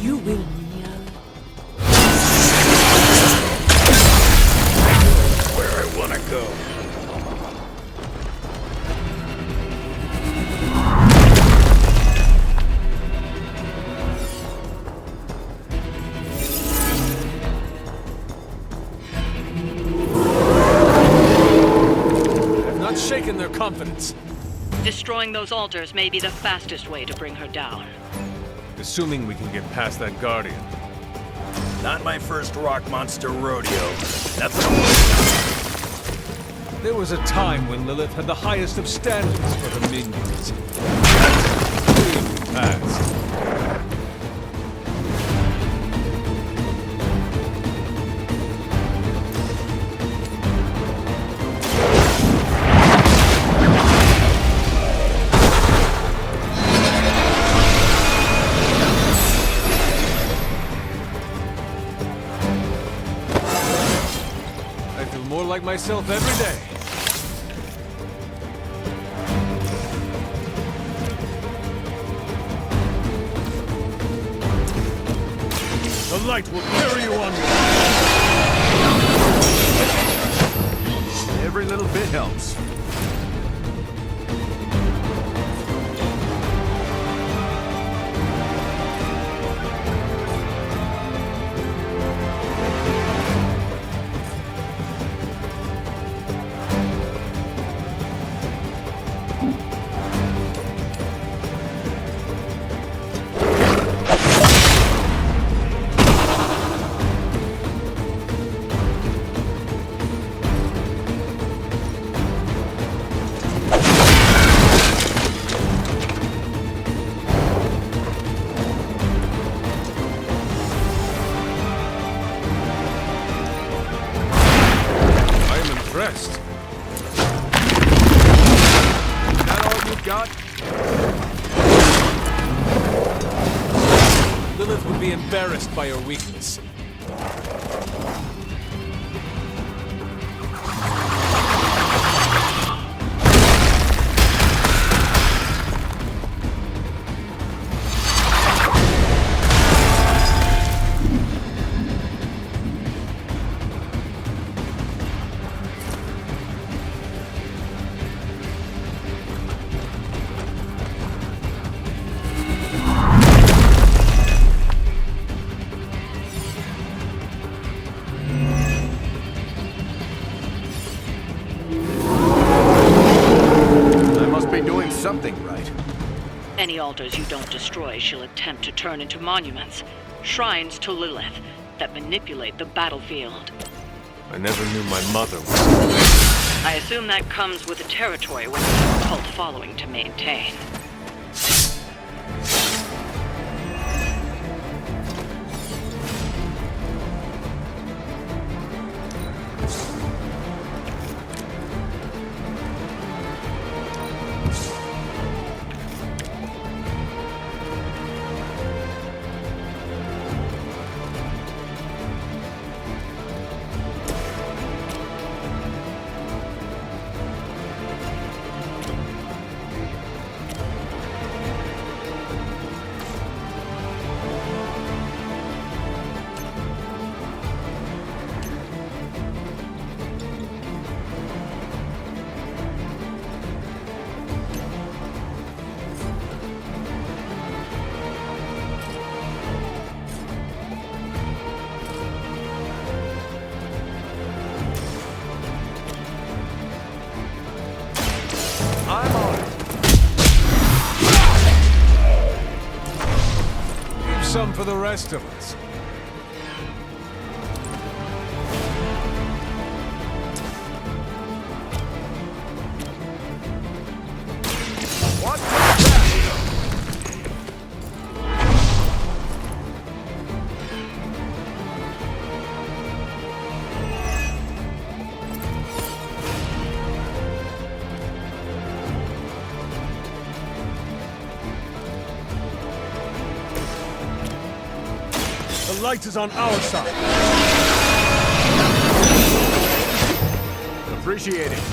You will kneel. Where I wanna go. I've not shaken their confidence. Destroying those altars may be the fastest way to bring her down. Assuming we can get past that Guardian. Not my first rock monster rodeo. That's There was a time when Lilith had the highest of standards for her minions. That's clearly past. I feel more like myself every day. The light will carry you onward. every little bit helps. Impressed. Is that all you've got? Lilith would be embarrassed by your weakness. Something right. Any altars you don't destroy, she'll attempt to turn into monuments, shrines to Lilith, that manipulate the battlefield. I never knew my mother was. I assume that comes with the territory with a cult following to maintain. some for the rest of us. The light is on our side. Appreciate it.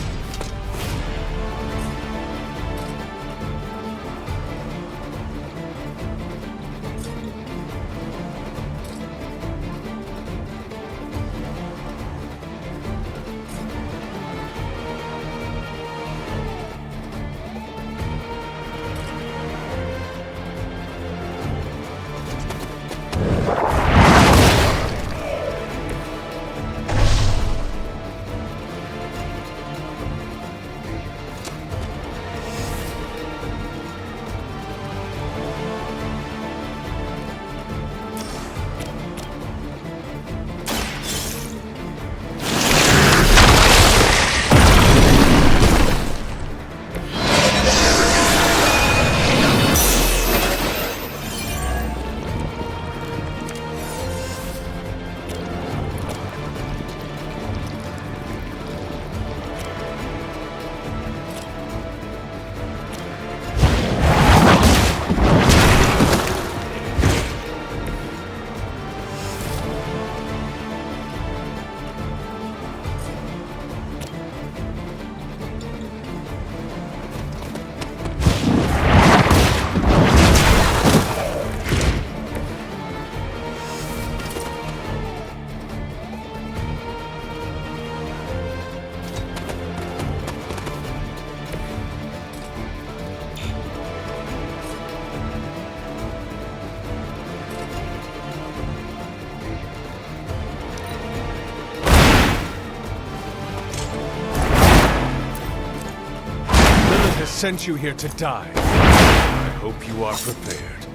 Sent you here to die. I hope you are prepared.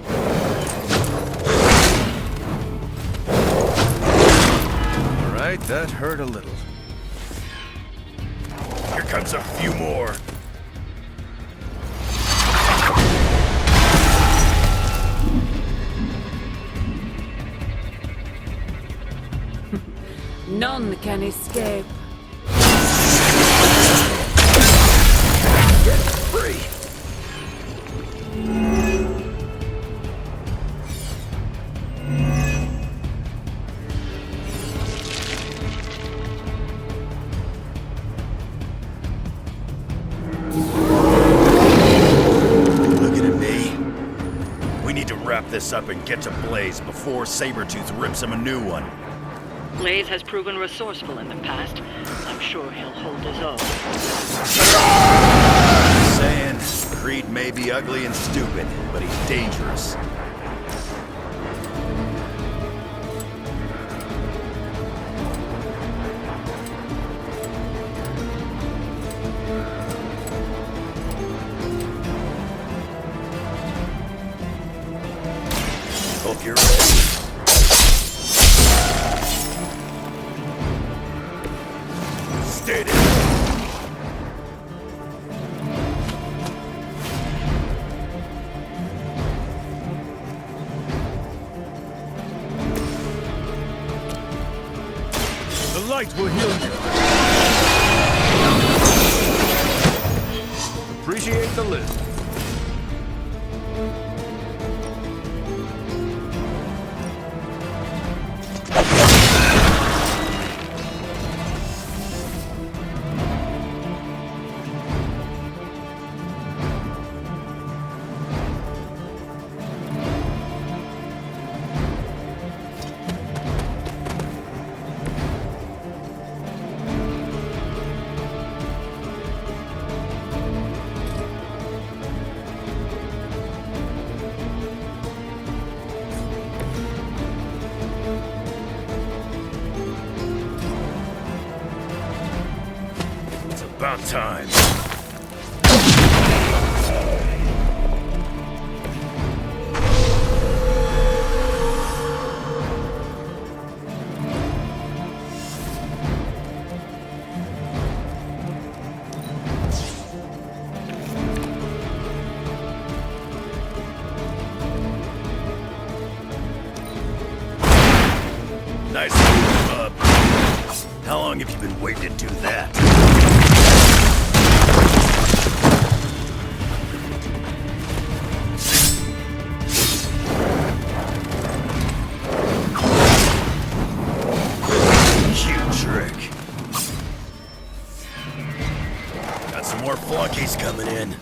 All right, that hurt a little. Here comes a few more. None can escape. Get free! Looking at me? We need to wrap this up and get to Blaze before Sabretooth rips him a new one. Blaze has proven resourceful in the past. I'm sure he'll hold his own. Saying, Creed may be ugly and stupid, but he's dangerous. Hope you're ready. Stay there. The light will heal you. Appreciate the lift. About time. long have you been waiting to do that? Cute trick. Got some more flunkies coming in.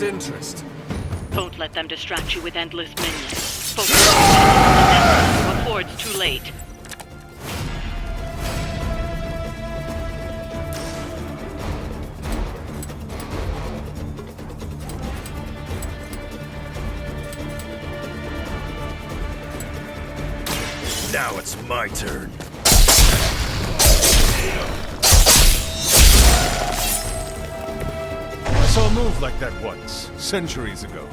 Interest. Don't let them distract you with endless minions. Focus on before it's too late. Now it's my turn. I saw a move like that once, centuries ago.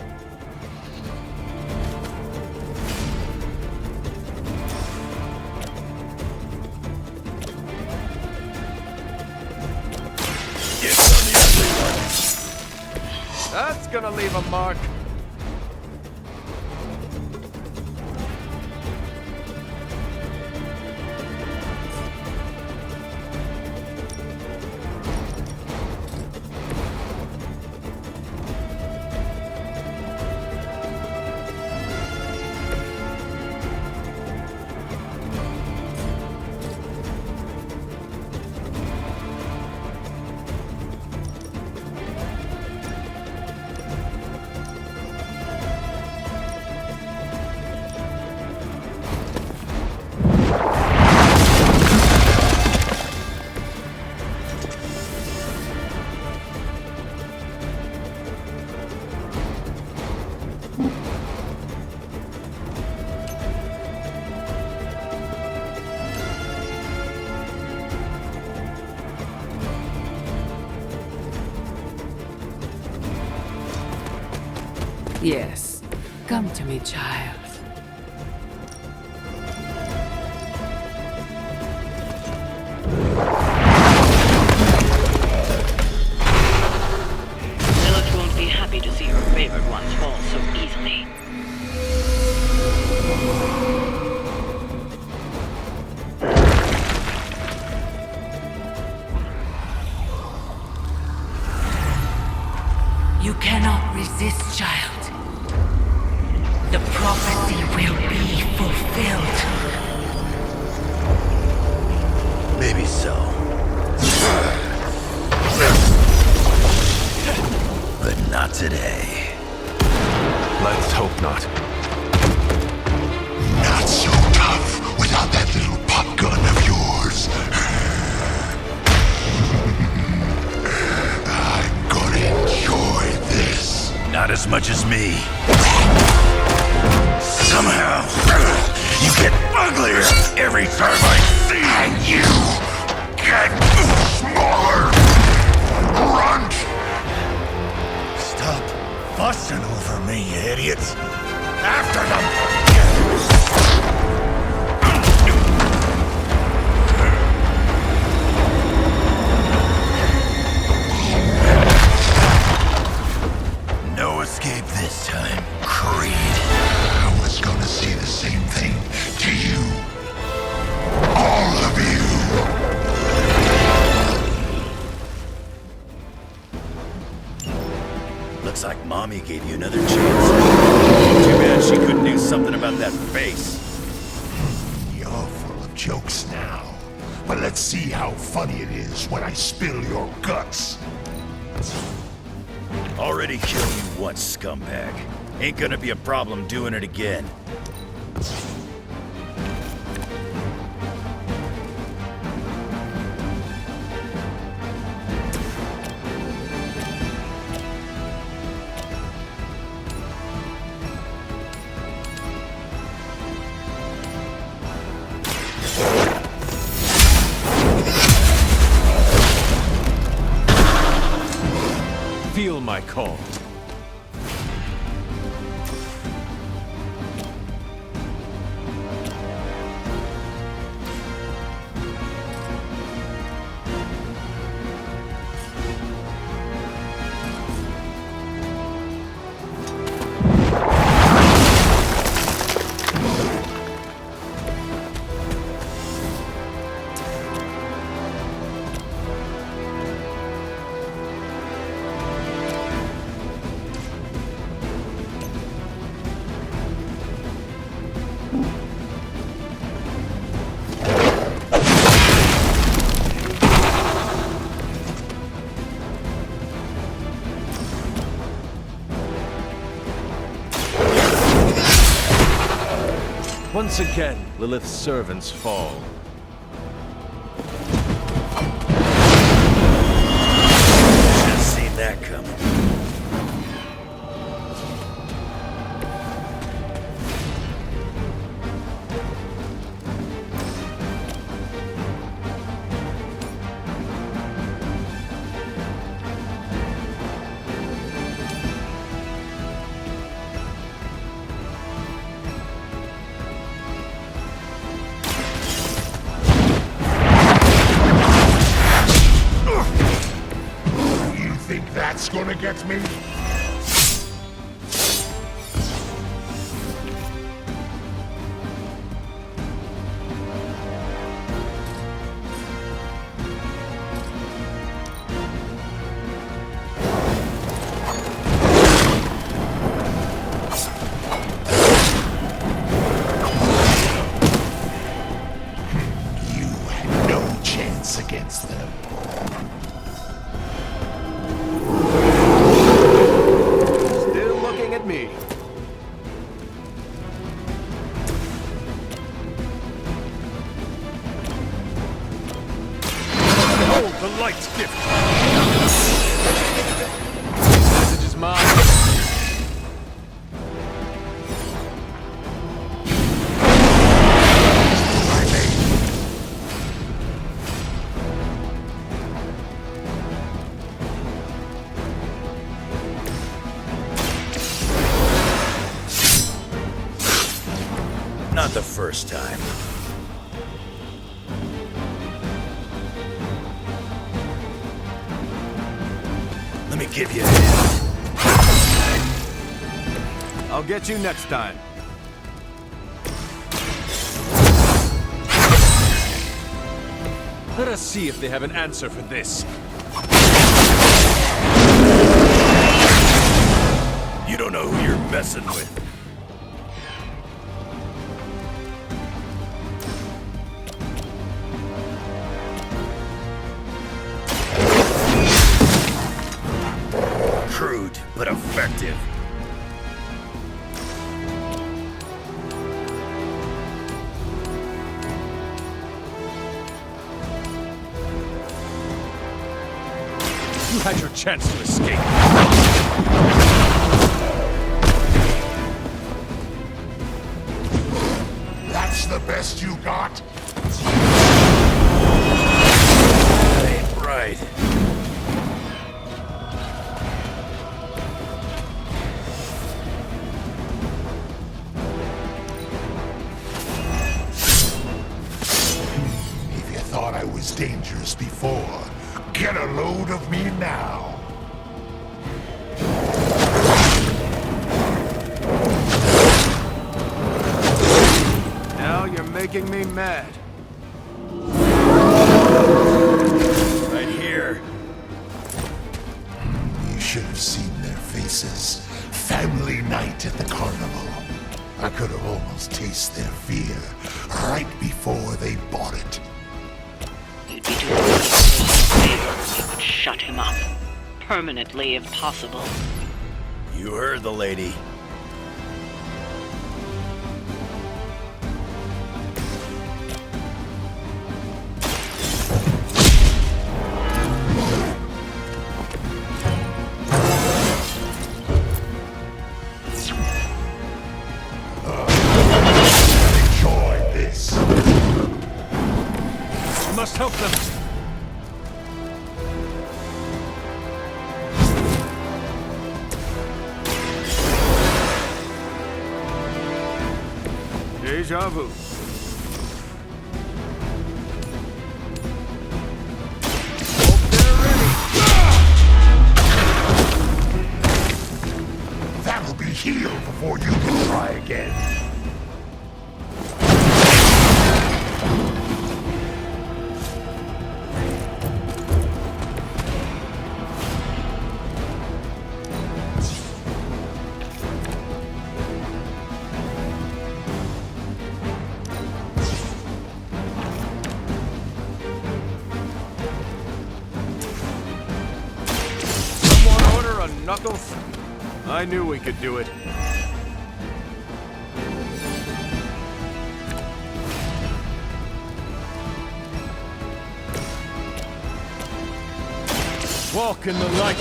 That's gonna leave a mark. Yes. Come to me, child. Lilith won't be happy to see her favored ones fall so easily. You cannot resist, child. The prophecy will be fulfilled. Maybe so. But not today. Let's hope not. Not so tough without that little pop gun of yours. I'm gonna enjoy this. Not as much as me. Somehow, you get uglier every time I see you. And you get smaller. Grunt. Stop fussing over me, you idiots. After them. No escape this time, Creed. I was gonna say the same thing to you. All of you. Looks like Mommy gave you another chance. Too bad she couldn't do something about that face. You're full of jokes now. But let's see how funny it is when I spill your guts. Already killed you once, scumbag. Ain't gonna be a problem doing it again. feel my call. Once again, Lilith's servants fall. Should have seen that coming. That's gonna get me? You had no chance against them. Me. Behold the light's gift! Message is mine. Not the first time. Let me give you a hint. I'll get you next time. Let us see if they have an answer for this. You don't know who you're messing with. Crude, but effective. You had your chance to escape. That's the best you got? That ain't right. If you thought I was dangerous before, get a load of me now. Now you're making me mad. Right here. You should have seen their faces. Family night at the carnival. I could have almost tasted their fear right before they bought it. You'd be doing yourself a favor if you could shut him up. Permanently, if possible. You heard the lady. Enjoy this. We must help them. Deja vu. That'll be healed before you can try again. Someone order a Knuckles? I knew we could do it. Walk in the light.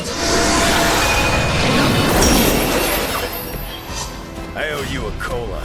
I owe you a cola.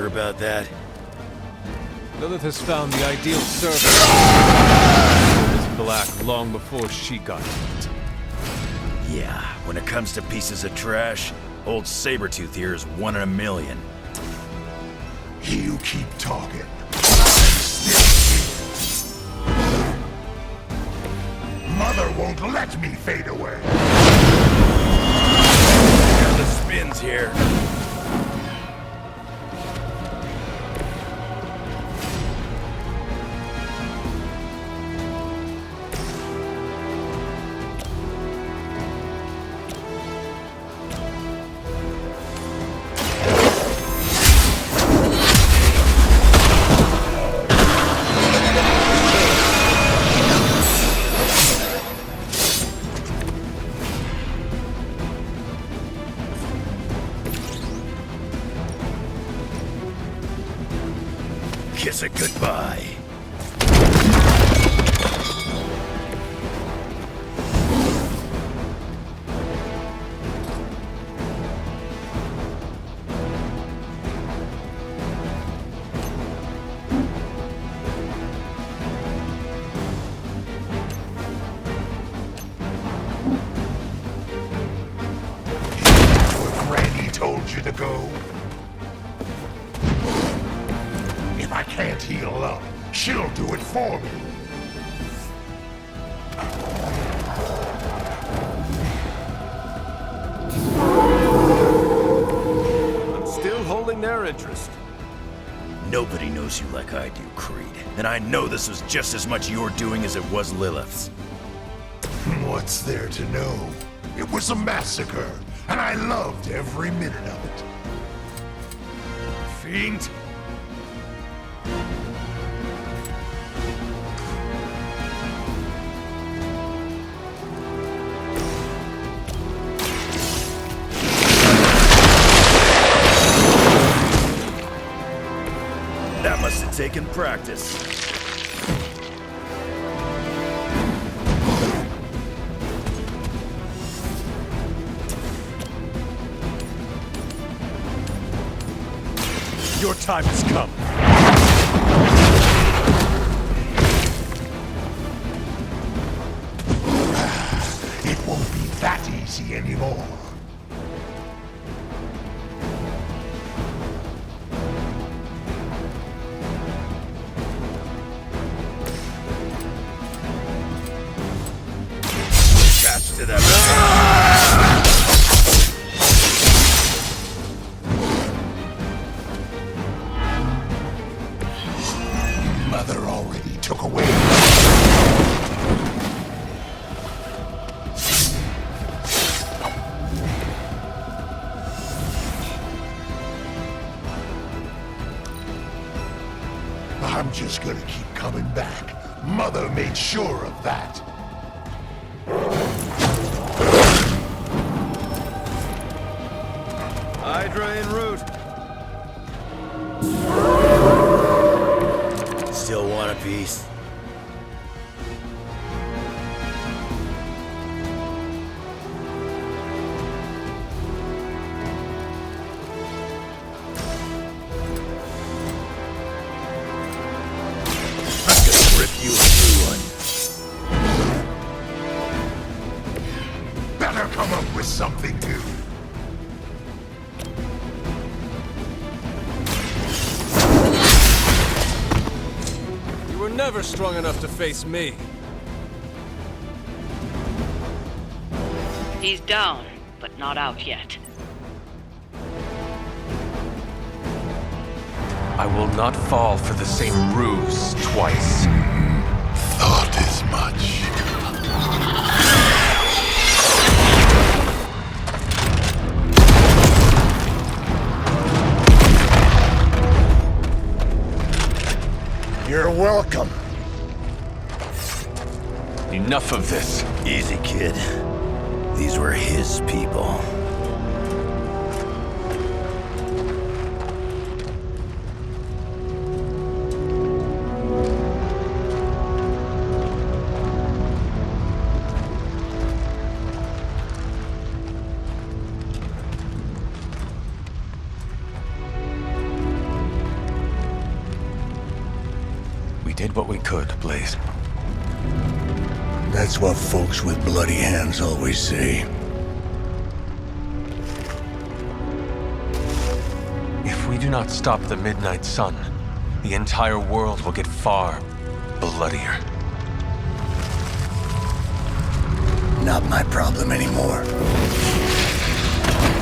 About that? Lilith has found the ideal servant. It was black long before she got it. Yeah, when it comes to pieces of trash, old Sabretooth here is 1 in a million. You keep talking. Mother won't let me fade away. Got the spins here. Kiss it goodbye. Where Granny told you to go. If I can't heal up, she'll do it for me. I'm still holding their interest. Nobody knows you like I do, Creed. And I know this was just as much your doing as it was Lilith's. What's there to know? It was a massacre, and I loved every minute of it. Fiend? That must have taken practice. Your time has come. It won't be that easy anymore. I'm just gonna keep coming back. Mother made sure of that. Hydra en route. Still want a piece? You a new one. Better come up with something new. You were never strong enough to face me. He's down, but not out yet. I will not fall for the same ruse twice. Thought as much. You're welcome. Enough of this. Easy, kid. These were his people. Did what we could, Blaze. That's what folks with bloody hands always say. If we do not stop the Midnight Sun, the entire world will get far bloodier. Not my problem anymore.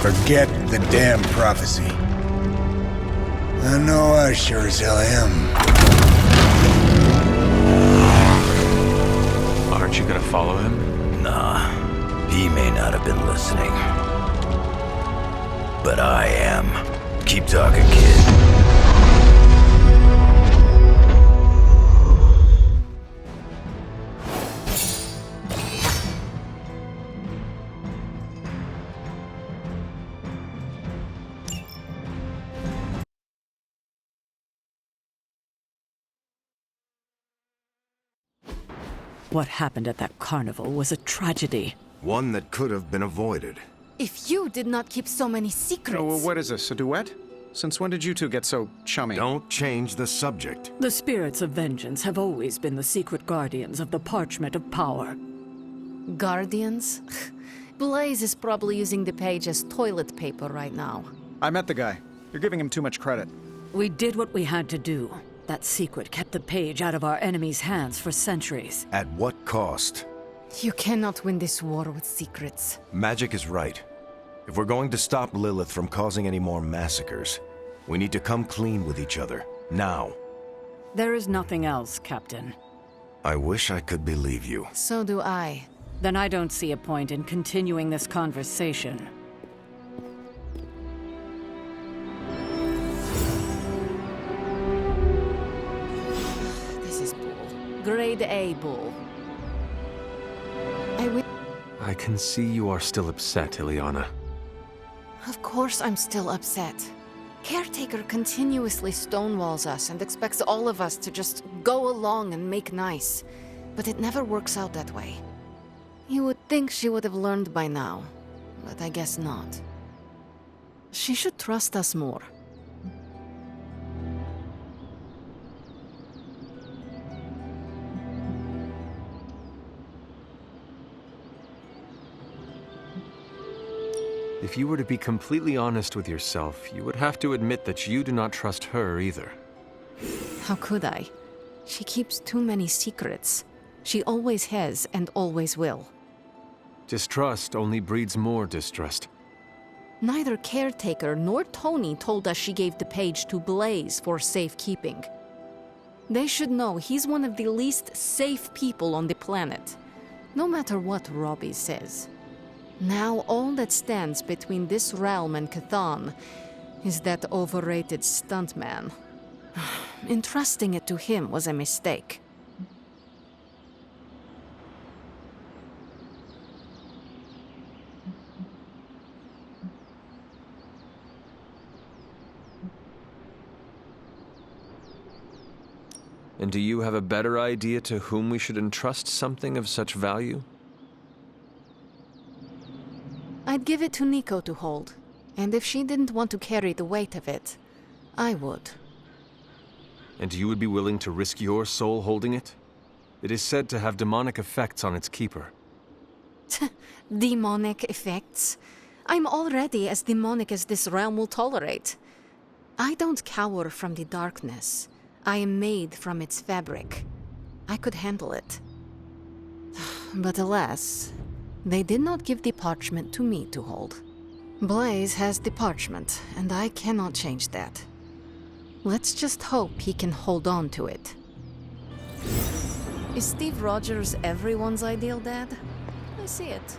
Forget the damn prophecy. I know I sure as hell am. Aren't you gonna follow him? Nah, he may not have been listening. But I am. Keep talking, kid. What happened at that carnival was a tragedy. One that could have been avoided. If you did not keep so many secrets... Oh, what is this, a duet? Since when did you two get so chummy? Don't change the subject. The spirits of vengeance have always been the secret guardians of the Parchment of Power. Guardians? Blaze is probably using the page as toilet paper right now. I met the guy. You're giving him too much credit. We did what we had to do. That secret kept the page out of our enemies' hands for centuries. At what cost? You cannot win this war with secrets. Magic is right. If we're going to stop Lilith from causing any more massacres, we need to come clean with each other. Now. There is nothing else, Captain. I wish I could believe you. So do I. Then I don't see a point in continuing this conversation. Grade A bull. I can see you are still upset, Ileana. Of course I'm still upset. Caretaker continuously stonewalls us and expects all of us to just go along and make nice. But it never works out that way. You would think she would have learned by now, but I guess not. She should trust us more. If you were to be completely honest with yourself, you would have to admit that you do not trust her either. How could I? She keeps too many secrets. She always has and always will. Distrust only breeds more distrust. Neither Caretaker nor Tony told us she gave the page to Blaze for safekeeping. They should know he's one of the least safe people on the planet, no matter what Robbie says. Now all that stands between this realm and Chthon is that overrated stuntman. entrusting it to him was a mistake. And do you have a better idea to whom we should entrust something of such value? I'd give it to Nico to hold, and if she didn't want to carry the weight of it, I would. And you would be willing to risk your soul holding it? It is said to have demonic effects on its keeper. Demonic effects? I'm already as demonic as this realm will tolerate. I don't cower from the darkness. I am made from its fabric. I could handle it. But alas, they did not give the parchment to me to hold. Blaze has the parchment, and I cannot change that. Let's just hope he can hold on to it. Is Steve Rogers everyone's ideal dad? I see it.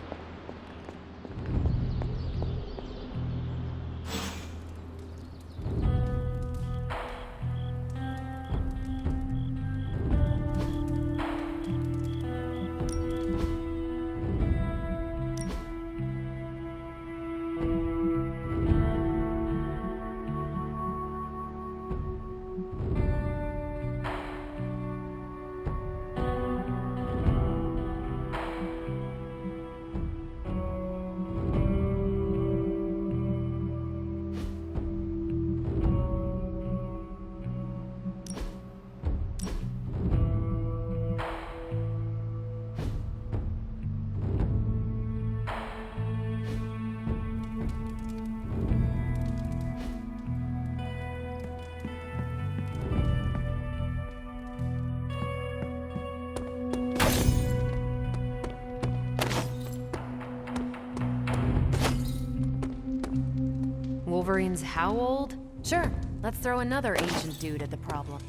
Wolverine's how old? Sure, let's throw another ancient dude at the problem.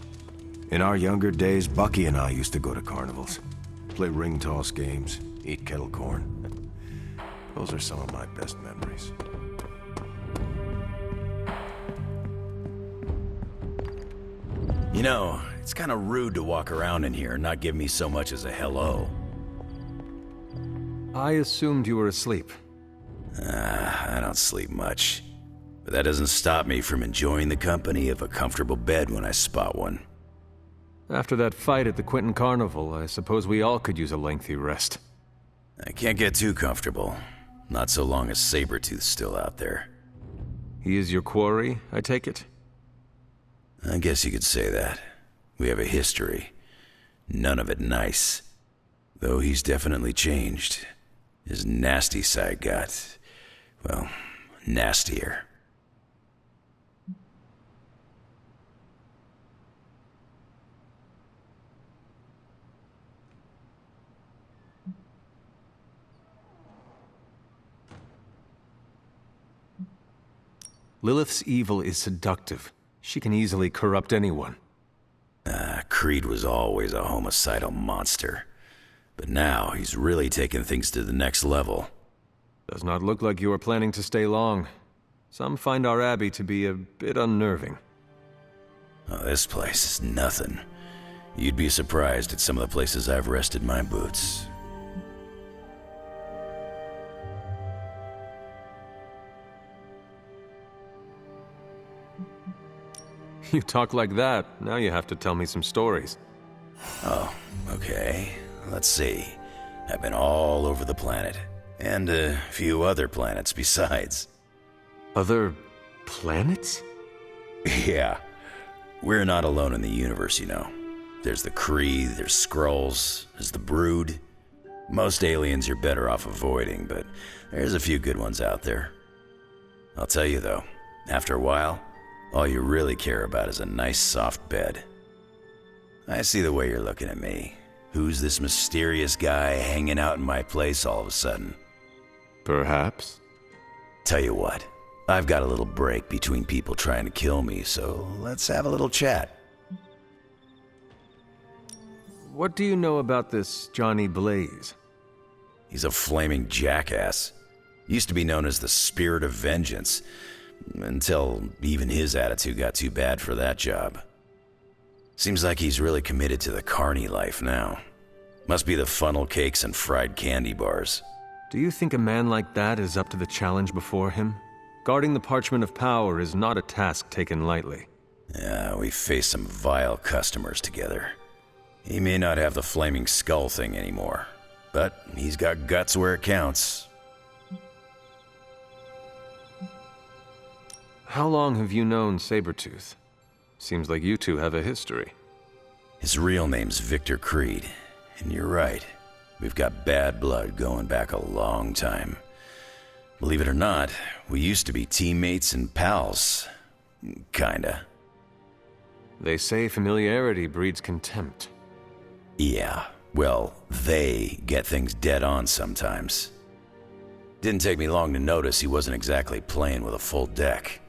In our younger days, Bucky and I used to go to carnivals. Play ring toss games, eat kettle corn. Those are some of my best memories. You know, it's kind of rude to walk around in here and not give me so much as a hello. I assumed you were asleep. I don't sleep much. But that doesn't stop me from enjoying the company of a comfortable bed when I spot one. After that fight at the Quentin Carnival, I suppose we all could use a lengthy rest. I can't get too comfortable. Not so long as Sabretooth's still out there. He is your quarry, I take it? I guess you could say that. We have a history. None of it nice. Though he's definitely changed. His nasty side got, well, nastier. Lilith's evil is seductive. She can easily corrupt anyone. Creed was always a homicidal monster. But now he's really taken things to the next level. Does not look like you are planning to stay long. Some find our abbey to be a bit unnerving. Oh, this place is nothing. You'd be surprised at some of the places I've rested my boots. You talk like that, now you have to tell me some stories. Oh, okay. Let's see. I've been all over the planet. And a few other planets besides. Other planets? Yeah. We're not alone in the universe, you know. There's the Kree, there's Skrulls, there's the Brood. Most aliens you're better off avoiding, but there's a few good ones out there. I'll tell you though, after a while, all you really care about is a nice soft bed. I see the way you're looking at me. Who's this mysterious guy hanging out in my place all of a sudden? Perhaps. Tell you what, I've got a little break between people trying to kill me, so let's have a little chat. What do you know about this Johnny Blaze? He's a flaming jackass. Used to be known as the Spirit of Vengeance, until even his attitude got too bad for that job. Seems like he's really committed to the carny life now. Must be the funnel cakes and fried candy bars. Do you think a man like that is up to the challenge before him? Guarding the Parchment of Power is not a task taken lightly. Yeah, we faced some vile customers together. He may not have the flaming skull thing anymore, but he's got guts where it counts. How long have you known Sabretooth? Seems like you two have a history. His real name's Victor Creed, and you're right. We've got bad blood going back a long time. Believe it or not, we used to be teammates and pals. Kinda. They say familiarity breeds contempt. Yeah, well, they get things dead on sometimes. Didn't take me long to notice he wasn't exactly playing with a full deck.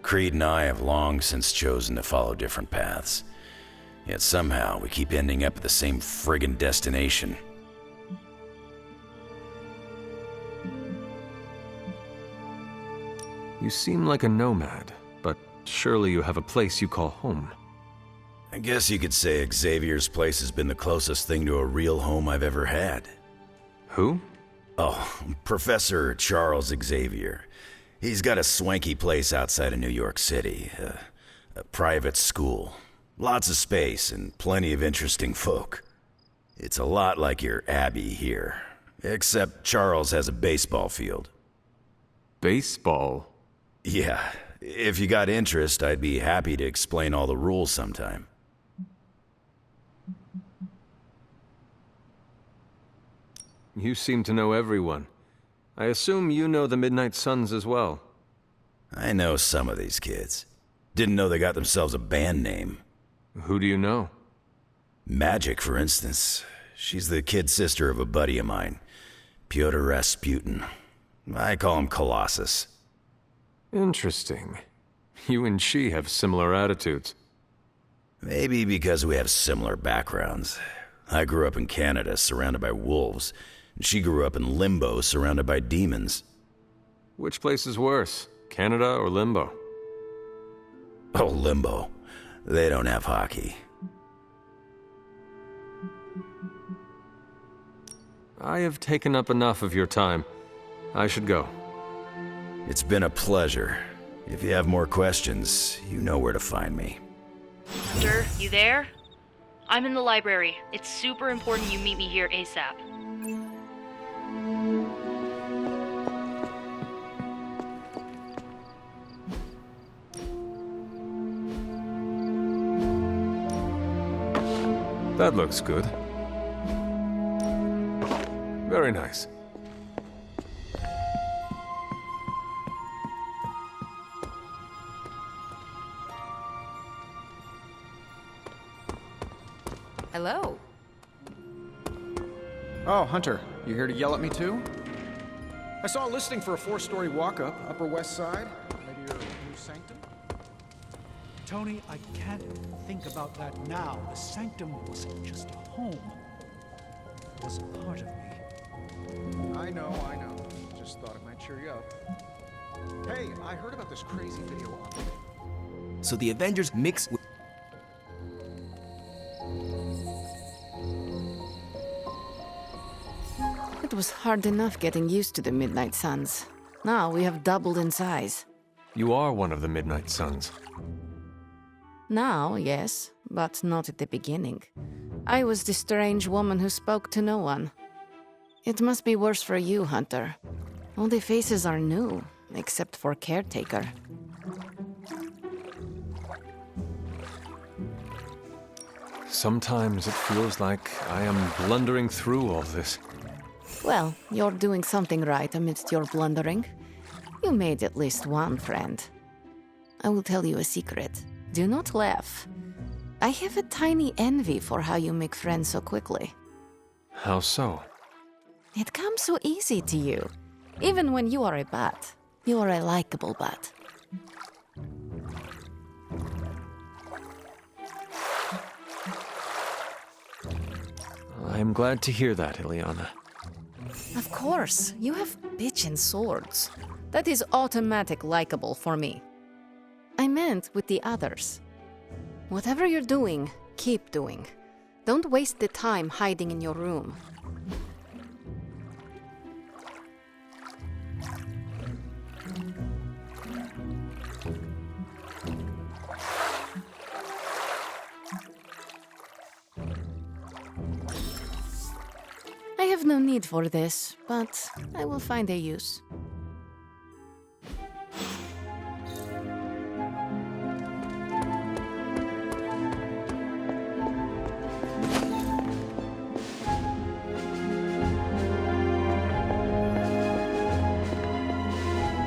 Creed and I have long since chosen to follow different paths. Yet somehow we keep ending up at the same friggin' destination. You seem like a nomad, but surely you have a place you call home. I guess you could say Xavier's place has been the closest thing to a real home I've ever had. Who? Oh, Professor Charles Xavier. He's got a swanky place outside of New York City. A private school. Lots of space and plenty of interesting folk. It's a lot like your Abbey here. Except Charles has a baseball field. Baseball? Yeah. If you got interest, I'd be happy to explain all the rules sometime. You seem to know everyone. I assume you know the Midnight Suns as well. I know some of these kids. Didn't know they got themselves a band name. Who do you know? Magic, for instance. She's the kid sister of a buddy of mine, Pyotr Rasputin. I call him Colossus. Interesting. You and she have similar attitudes. Maybe because we have similar backgrounds. I grew up in Canada, surrounded by wolves. And she grew up in Limbo, surrounded by demons. Which place is worse, Canada or Limbo? Oh, Limbo. They don't have hockey. I have taken up enough of your time. I should go. It's been a pleasure. If you have more questions, you know where to find me. Sir, you there? I'm in the library. It's super important you meet me here ASAP. That looks good. Very nice. Hello. Oh, Hunter, you here to yell at me too? I saw a listing for a 4-story walk-up, Upper West Side. Maybe your new sanctum? Tony, I can't think about that now. The sanctum wasn't just a home. It was a part of me. I know. Just thought it might cheer you up. Hey, I heard about this crazy video online. So the Avengers mix with... It was hard enough getting used to the Midnight Suns. Now we have doubled in size. You are one of the Midnight Suns. Now, yes, but not at the beginning. I was the strange woman who spoke to no one. It must be worse for you, Hunter. All the faces are new, except for Caretaker. Sometimes it feels like I am blundering through all this. Well, you're doing something right amidst your blundering. You made at least one friend. I will tell you a secret. Do not laugh. I have a tiny envy for how you make friends so quickly. How so? It comes so easy to you. Even when you are a bat. You are a likable bat. I'm glad to hear that, Ileana. Of course, you have bitchin' swords. That is automatic likable for me. I meant with the others. Whatever you're doing, keep doing. Don't waste the time hiding in your room. I have no need for this, but I will find a use.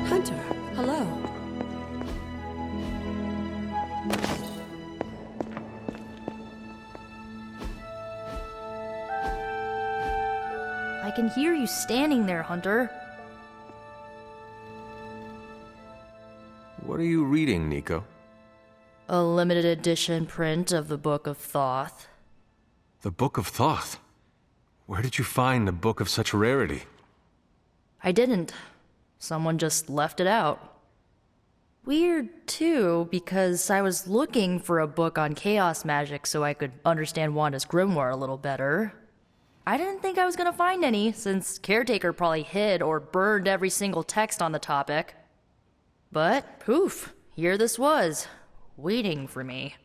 Hunter, hello. I can hear you standing there, Hunter. What are you reading, Nico? A limited edition print of the Book of Thoth. The Book of Thoth? Where did you find a book of such rarity? I didn't. Someone just left it out. Weird, too, because I was looking for a book on chaos magic so I could understand Wanda's grimoire a little better. I didn't think I was gonna find any, since Caretaker probably hid or burned every single text on the topic. But, poof, here this was, waiting for me.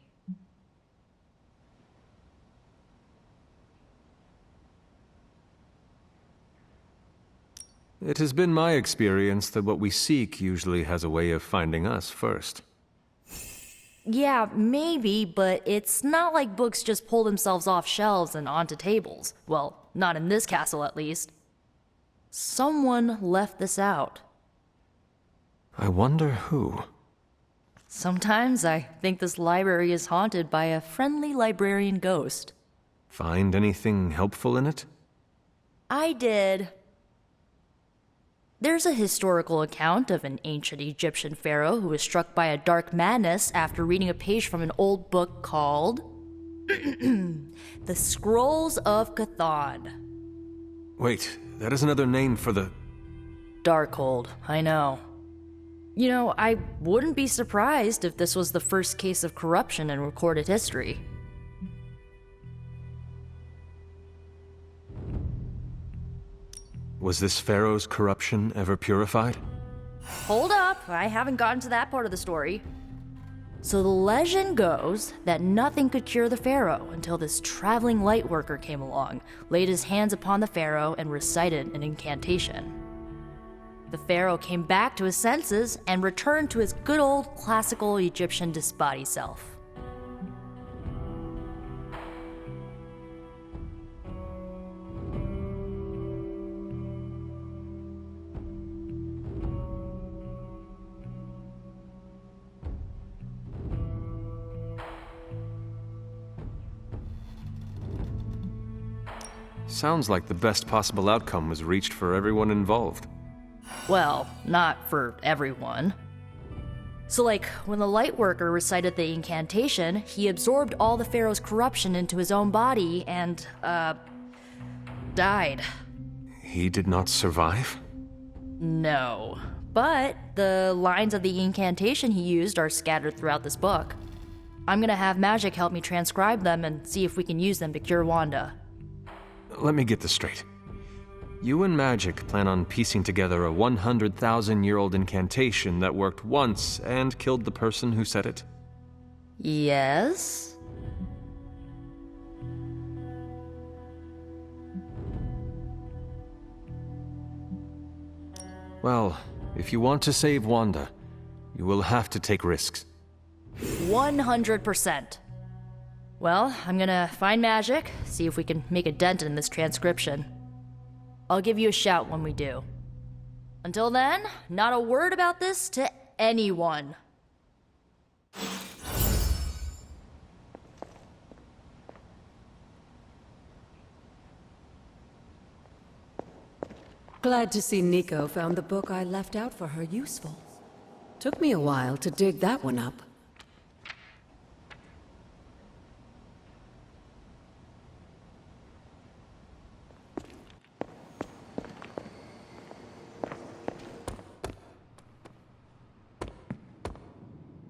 It has been my experience that what we seek usually has a way of finding us first. Yeah, maybe, but it's not like books just pull themselves off shelves and onto tables. Well, not in this castle at least. Someone left this out. I wonder who. Sometimes I think this library is haunted by a friendly librarian ghost. Find anything helpful in it? I did. There's a historical account of an ancient Egyptian pharaoh who was struck by a dark madness after reading a page from an old book called The Scrolls of Chthon. Wait, that is another name for the... Darkhold, I know. You know, I wouldn't be surprised if this was the first case of corruption in recorded history. Was this pharaoh's corruption ever purified? Hold up, I haven't gotten to that part of the story. So the legend goes that nothing could cure the pharaoh until this traveling light worker came along, laid his hands upon the pharaoh, and recited an incantation. The pharaoh came back to his senses and returned to his good old classical Egyptian disbody self. Sounds like the best possible outcome was reached for everyone involved. Well, not for everyone. So like, when the Lightworker recited the incantation, he absorbed all the Pharaoh's corruption into his own body and, died. He did not survive? No. But the lines of the incantation he used are scattered throughout this book. I'm gonna have Magic help me transcribe them and see if we can use them to cure Wanda. Let me get this straight. You and Magic plan on piecing together a 100,000-year-old incantation that worked once and killed the person who said it? Yes? Well, if you want to save Wanda, you will have to take risks. 100%. Well, I'm gonna find Magic, see if we can make a dent in this transcription. I'll give you a shout when we do. Until then, not a word about this to anyone. Glad to see Nico found the book I left out for her useful. Took me a while to dig that one up.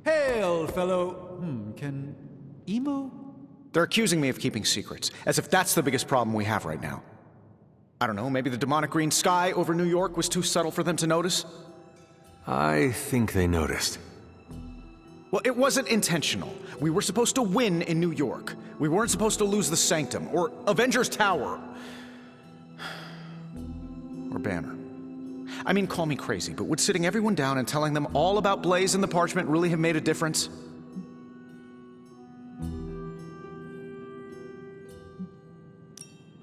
Hail, fellow... can Emu? They're accusing me of keeping secrets, as if that's the biggest problem we have right now. I don't know, maybe the demonic green sky over New York was too subtle for them to notice? I think they noticed. Well, it wasn't intentional. We were supposed to win in New York. We weren't supposed to lose the Sanctum, or Avengers Tower. Or Banner. I mean, call me crazy, but would sitting everyone down and telling them all about Blaze and the Parchment really have made a difference?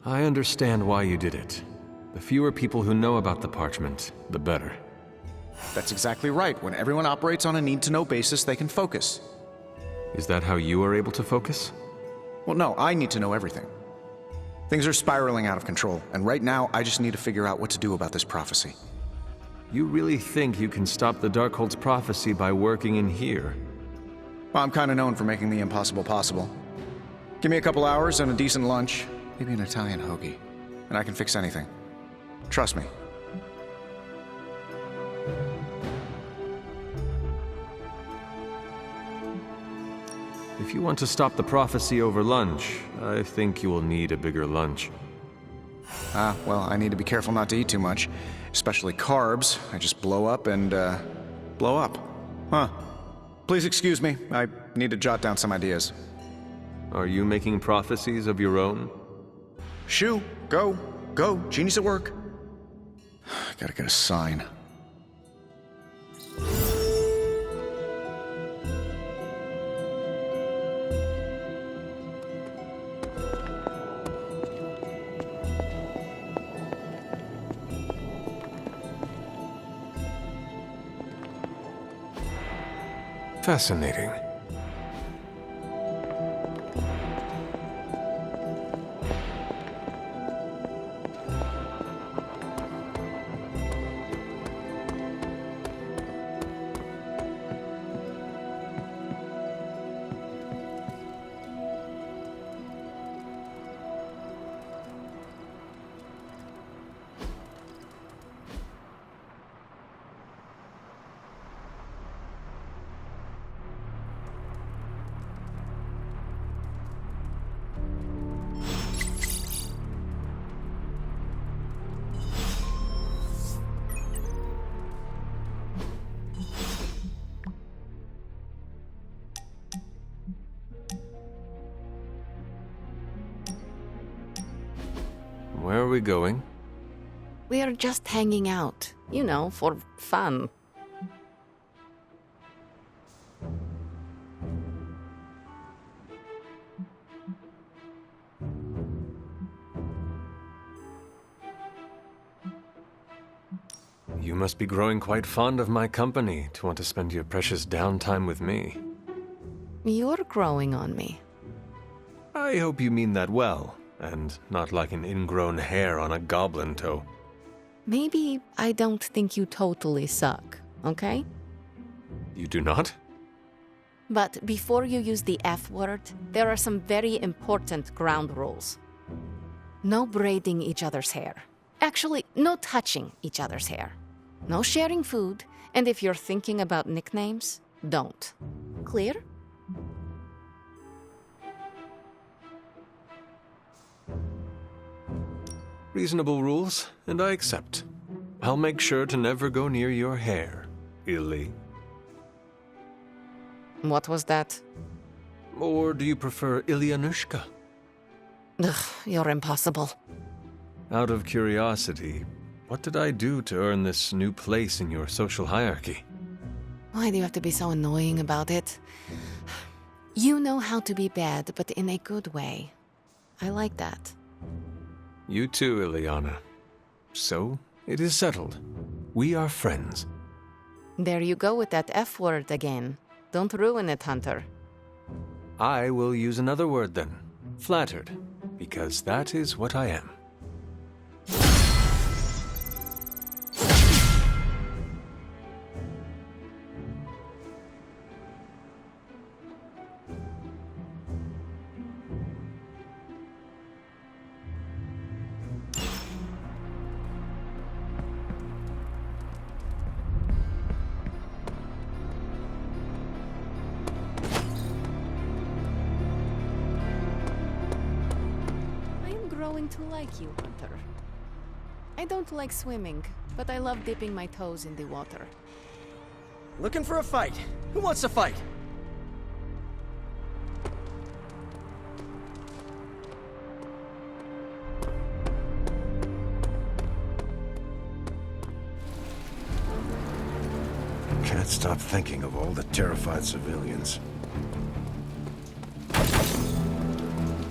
I understand why you did it. The fewer people who know about the Parchment, the better. That's exactly right. When everyone operates on a need-to-know basis, they can focus. Is that how you are able to focus? Well, no, I need to know everything. Things are spiraling out of control, and right now, I just need to figure out what to do about this prophecy. You really think you can stop the Darkhold's prophecy by working in here? Well, I'm kind of known for making the impossible possible. Give me a couple hours and a decent lunch, maybe an Italian hoagie, and I can fix anything. Trust me. If you want to stop the prophecy over lunch, I think you will need a bigger lunch. Well, I need to be careful not to eat too much, especially carbs. I just blow up and, blow up. Huh. Please excuse me. I need to jot down some ideas. Are you making prophecies of your own? Shoo, go, genius at work. Gotta get a sign. Fascinating. Where are we going? We are just hanging out, you know, for fun. You must be growing quite fond of my company to want to spend your precious downtime with me. You're growing on me. I hope you mean that well, and not like an ingrown hair on a goblin toe. Maybe I don't think you totally suck, okay? You do not? But before you use the F word, there are some very important ground rules. No braiding each other's hair. Actually, no touching each other's hair. No sharing food, and if you're thinking about nicknames, don't. Clear? Reasonable rules, and I accept. I'll make sure to never go near your hair, Illy. What was that? Or do you prefer Ilyanushka? Ugh, you're impossible. Out of curiosity, what did I do to earn this new place in your social hierarchy? Why do you have to be so annoying about it? You know how to be bad, but in a good way. I like that. You too, Ilyana. So, it is settled. We are friends. There you go with that F word again. Don't ruin it, Hunter. I will use another word then. Flattered. Because that is what I am. growing to like you, Hunter. I don't like swimming, but I love dipping my toes in the water. Looking for a fight. Who wants to fight? Can't stop thinking of all the terrified civilians.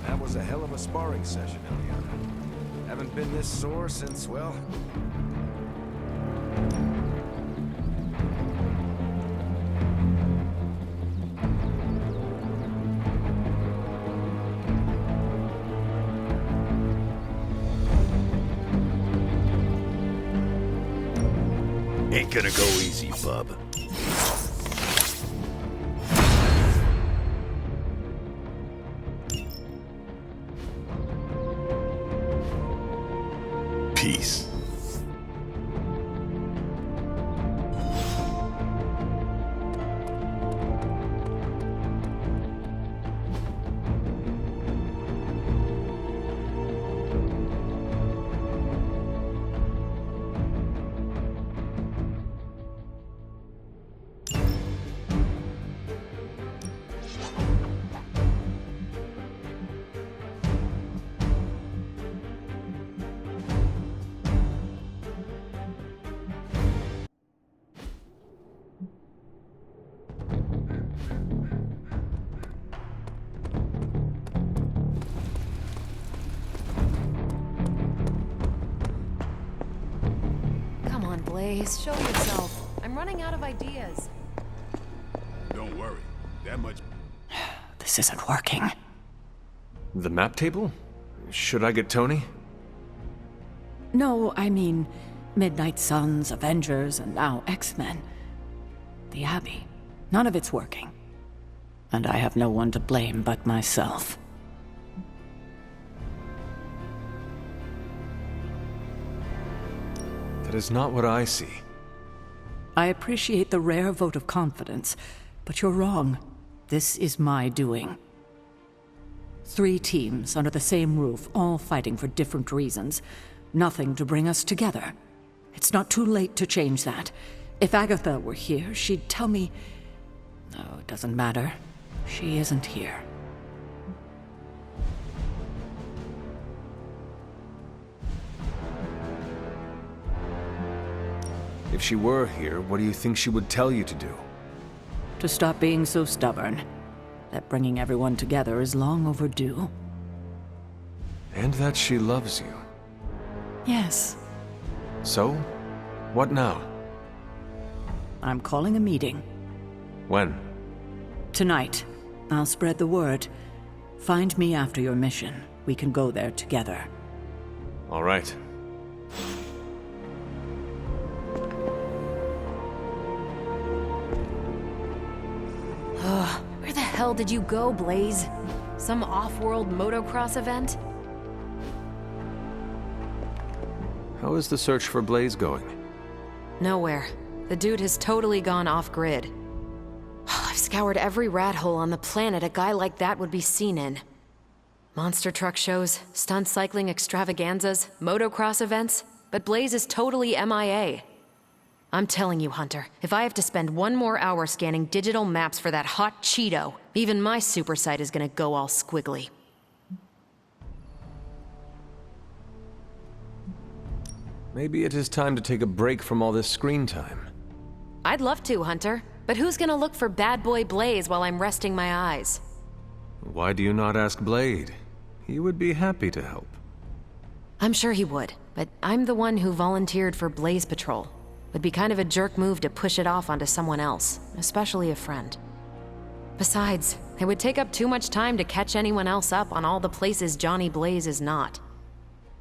That was a hell of a sparring session, Eliana. Haven't been this sore since, well... Ain't gonna go easy, bub. Peace. Come on, Blaze, show yourself. I'm running out of ideas. Don't worry. That much... This isn't working. The map table? Should I get Tony? No, I mean Midnight Suns, Avengers, and now X-Men. The Abbey. None of it's working. And I have no one to blame but myself. That is not what I see. I appreciate the rare vote of confidence, but you're wrong. This is my doing. 3 teams under the same roof, all fighting for different reasons. Nothing to bring us together. It's not too late to change that. If Agatha were here, she'd tell me... No, it doesn't matter. She isn't here. If she were here, what do you think she would tell you to do? To stop being so stubborn. That bringing everyone together is long overdue. And that she loves you. Yes. So? What now? I'm calling a meeting. When? Tonight. I'll spread the word. Find me after your mission. We can go there together. All right. Where the hell did you go, Blaze? Some off-world motocross event? How is the search for Blaze going? Nowhere. The dude has totally gone off-grid. I've scoured every rat hole on the planet a guy like that would be seen in. Monster truck shows, stunt cycling extravaganzas, motocross events, but Blaze is totally MIA. I'm telling you, Hunter, if I have to spend 1 more hour scanning digital maps for that hot Cheeto, even my super sight is gonna go all squiggly. Maybe it is time to take a break from all this screen time. I'd love to, Hunter, but who's gonna look for Bad Boy Blaze while I'm resting my eyes? Why do you not ask Blade? He would be happy to help. I'm sure he would, but I'm the one who volunteered for Blaze Patrol. Would be kind of a jerk move to push it off onto someone else, especially a friend. Besides, it would take up too much time to catch anyone else up on all the places Johnny Blaze is not.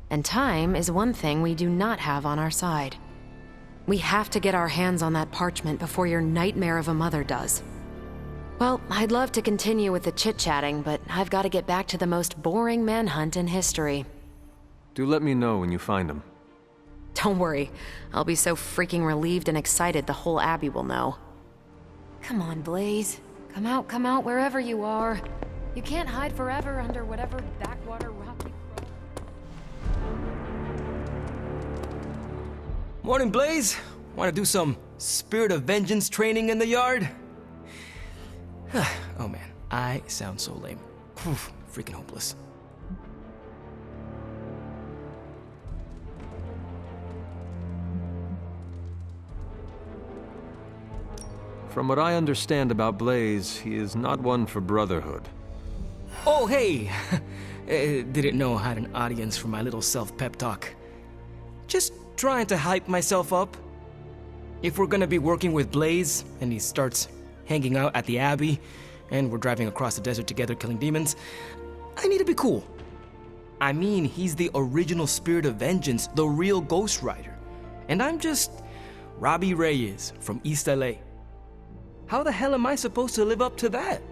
And time is one thing we do not have on our side. We have to get our hands on that parchment before your nightmare of a mother does. Well, I'd love to continue with the chit-chatting, but I've got to get back to the most boring manhunt in history. Do let me know when you find him. Don't worry, I'll be so freaking relieved and excited the whole Abbey will know. Come on, Blaze. Come out wherever you are. You can't hide forever under whatever backwater rock you Morning, Blaze. Want to do some Spirit of Vengeance training in the yard? Oh man, I sound so lame. Whew, freaking hopeless. From what I understand about Blaze, he is not one for brotherhood. Oh, hey! Didn't know I had an audience for my little self-pep talk. Just trying to hype myself up. If we're gonna be working with Blaze, and he starts hanging out at the Abbey, and we're driving across the desert together killing demons, I need to be cool. I mean, he's the original Spirit of Vengeance, the real Ghost Rider. And I'm just Robbie Reyes from East LA. How the hell am I supposed to live up to that?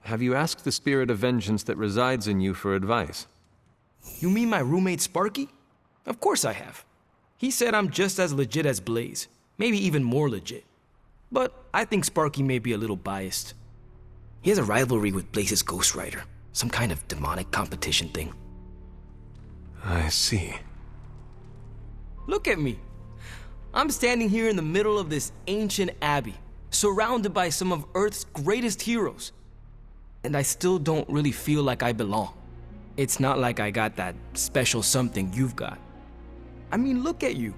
Have you asked the Spirit of Vengeance that resides in you for advice? You mean my roommate Sparky? Of course I have. He said I'm just as legit as Blaze, maybe even more legit. But I think Sparky may be a little biased. He has a rivalry with Blaze's Ghost Rider, some kind of demonic competition thing. I see. Look at me. I'm standing here in the middle of this ancient abbey, surrounded by some of Earth's greatest heroes. And I still don't really feel like I belong. It's not like I got that special something you've got. I mean, look at you.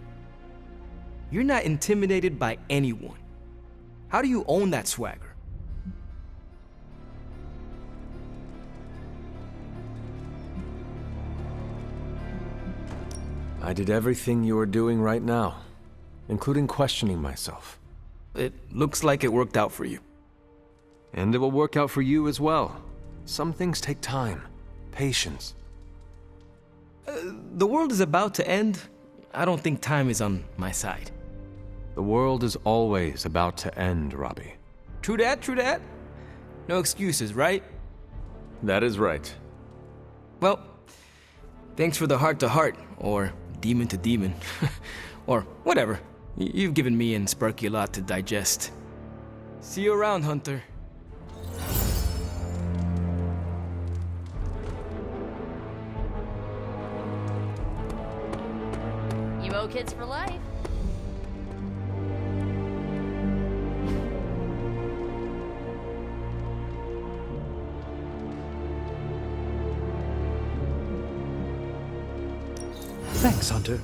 You're not intimidated by anyone. How do you own that swagger? I did everything you are doing right now, including questioning myself. It looks like it worked out for you. And it will work out for you as well. Some things take time, patience. The world is about to end. I don't think time is on my side. The world is always about to end, Robbie. True that, true that. No excuses, right? That is right. Well, thanks for the heart-to-heart, or demon-to-demon, or whatever. You've given me and Sparky a lot to digest. See you around, Hunter. Emo kids for life. Thanks, Hunter.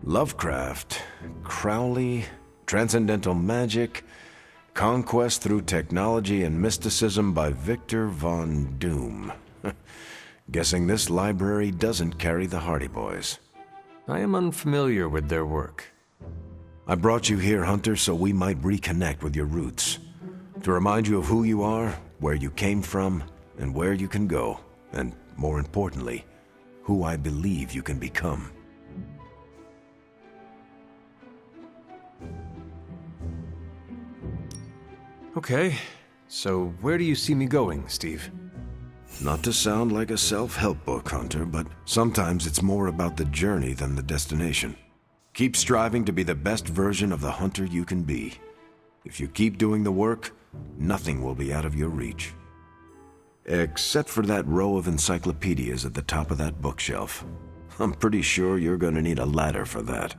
Lovecraft, Crowley, Transcendental Magic, Conquest Through Technology and Mysticism by Victor Von Doom. Guessing this library doesn't carry the Hardy Boys. I am unfamiliar with their work. I brought you here, Hunter, so we might reconnect with your roots. To remind you of who you are, where you came from, and where you can go. And, more importantly, who I believe you can become. Okay, so where do you see me going, Steve? Not to sound like a self-help book, Hunter, but sometimes it's more about the journey than the destination. Keep striving to be the best version of the Hunter you can be. If you keep doing the work, nothing will be out of your reach. Except for that row of encyclopedias at the top of that bookshelf. I'm pretty sure you're gonna need a ladder for that.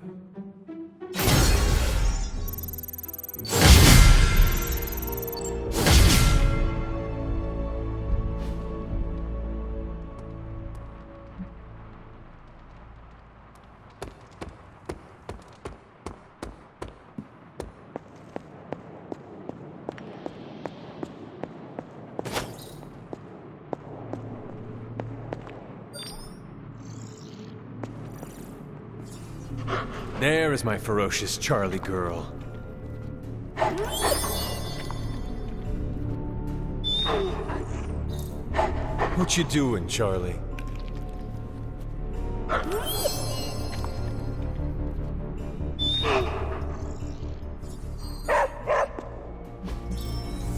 There is my ferocious Charlie girl. What you doing, Charlie?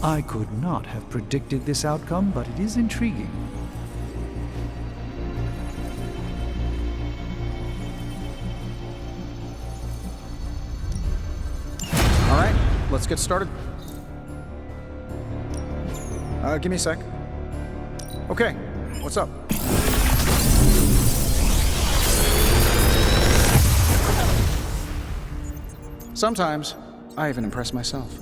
I could not have predicted this outcome, but it is intriguing. All right, let's get started. Give me a sec. Okay, what's up? Sometimes, I even impress myself.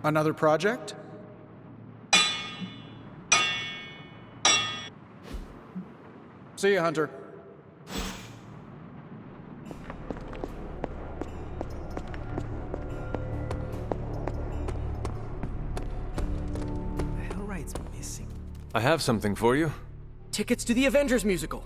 Another project? See you, Hunter. The hell right's missing. I have something for you. Tickets to the Avengers musical.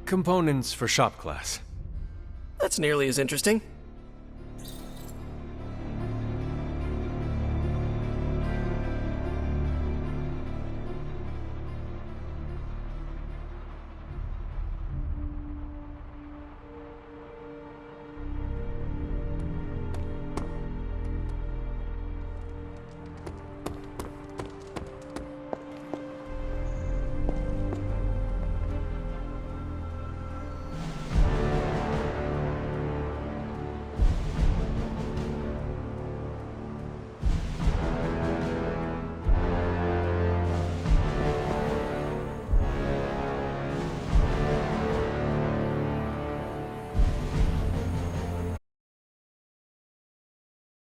Components for shop class. That's nearly as interesting.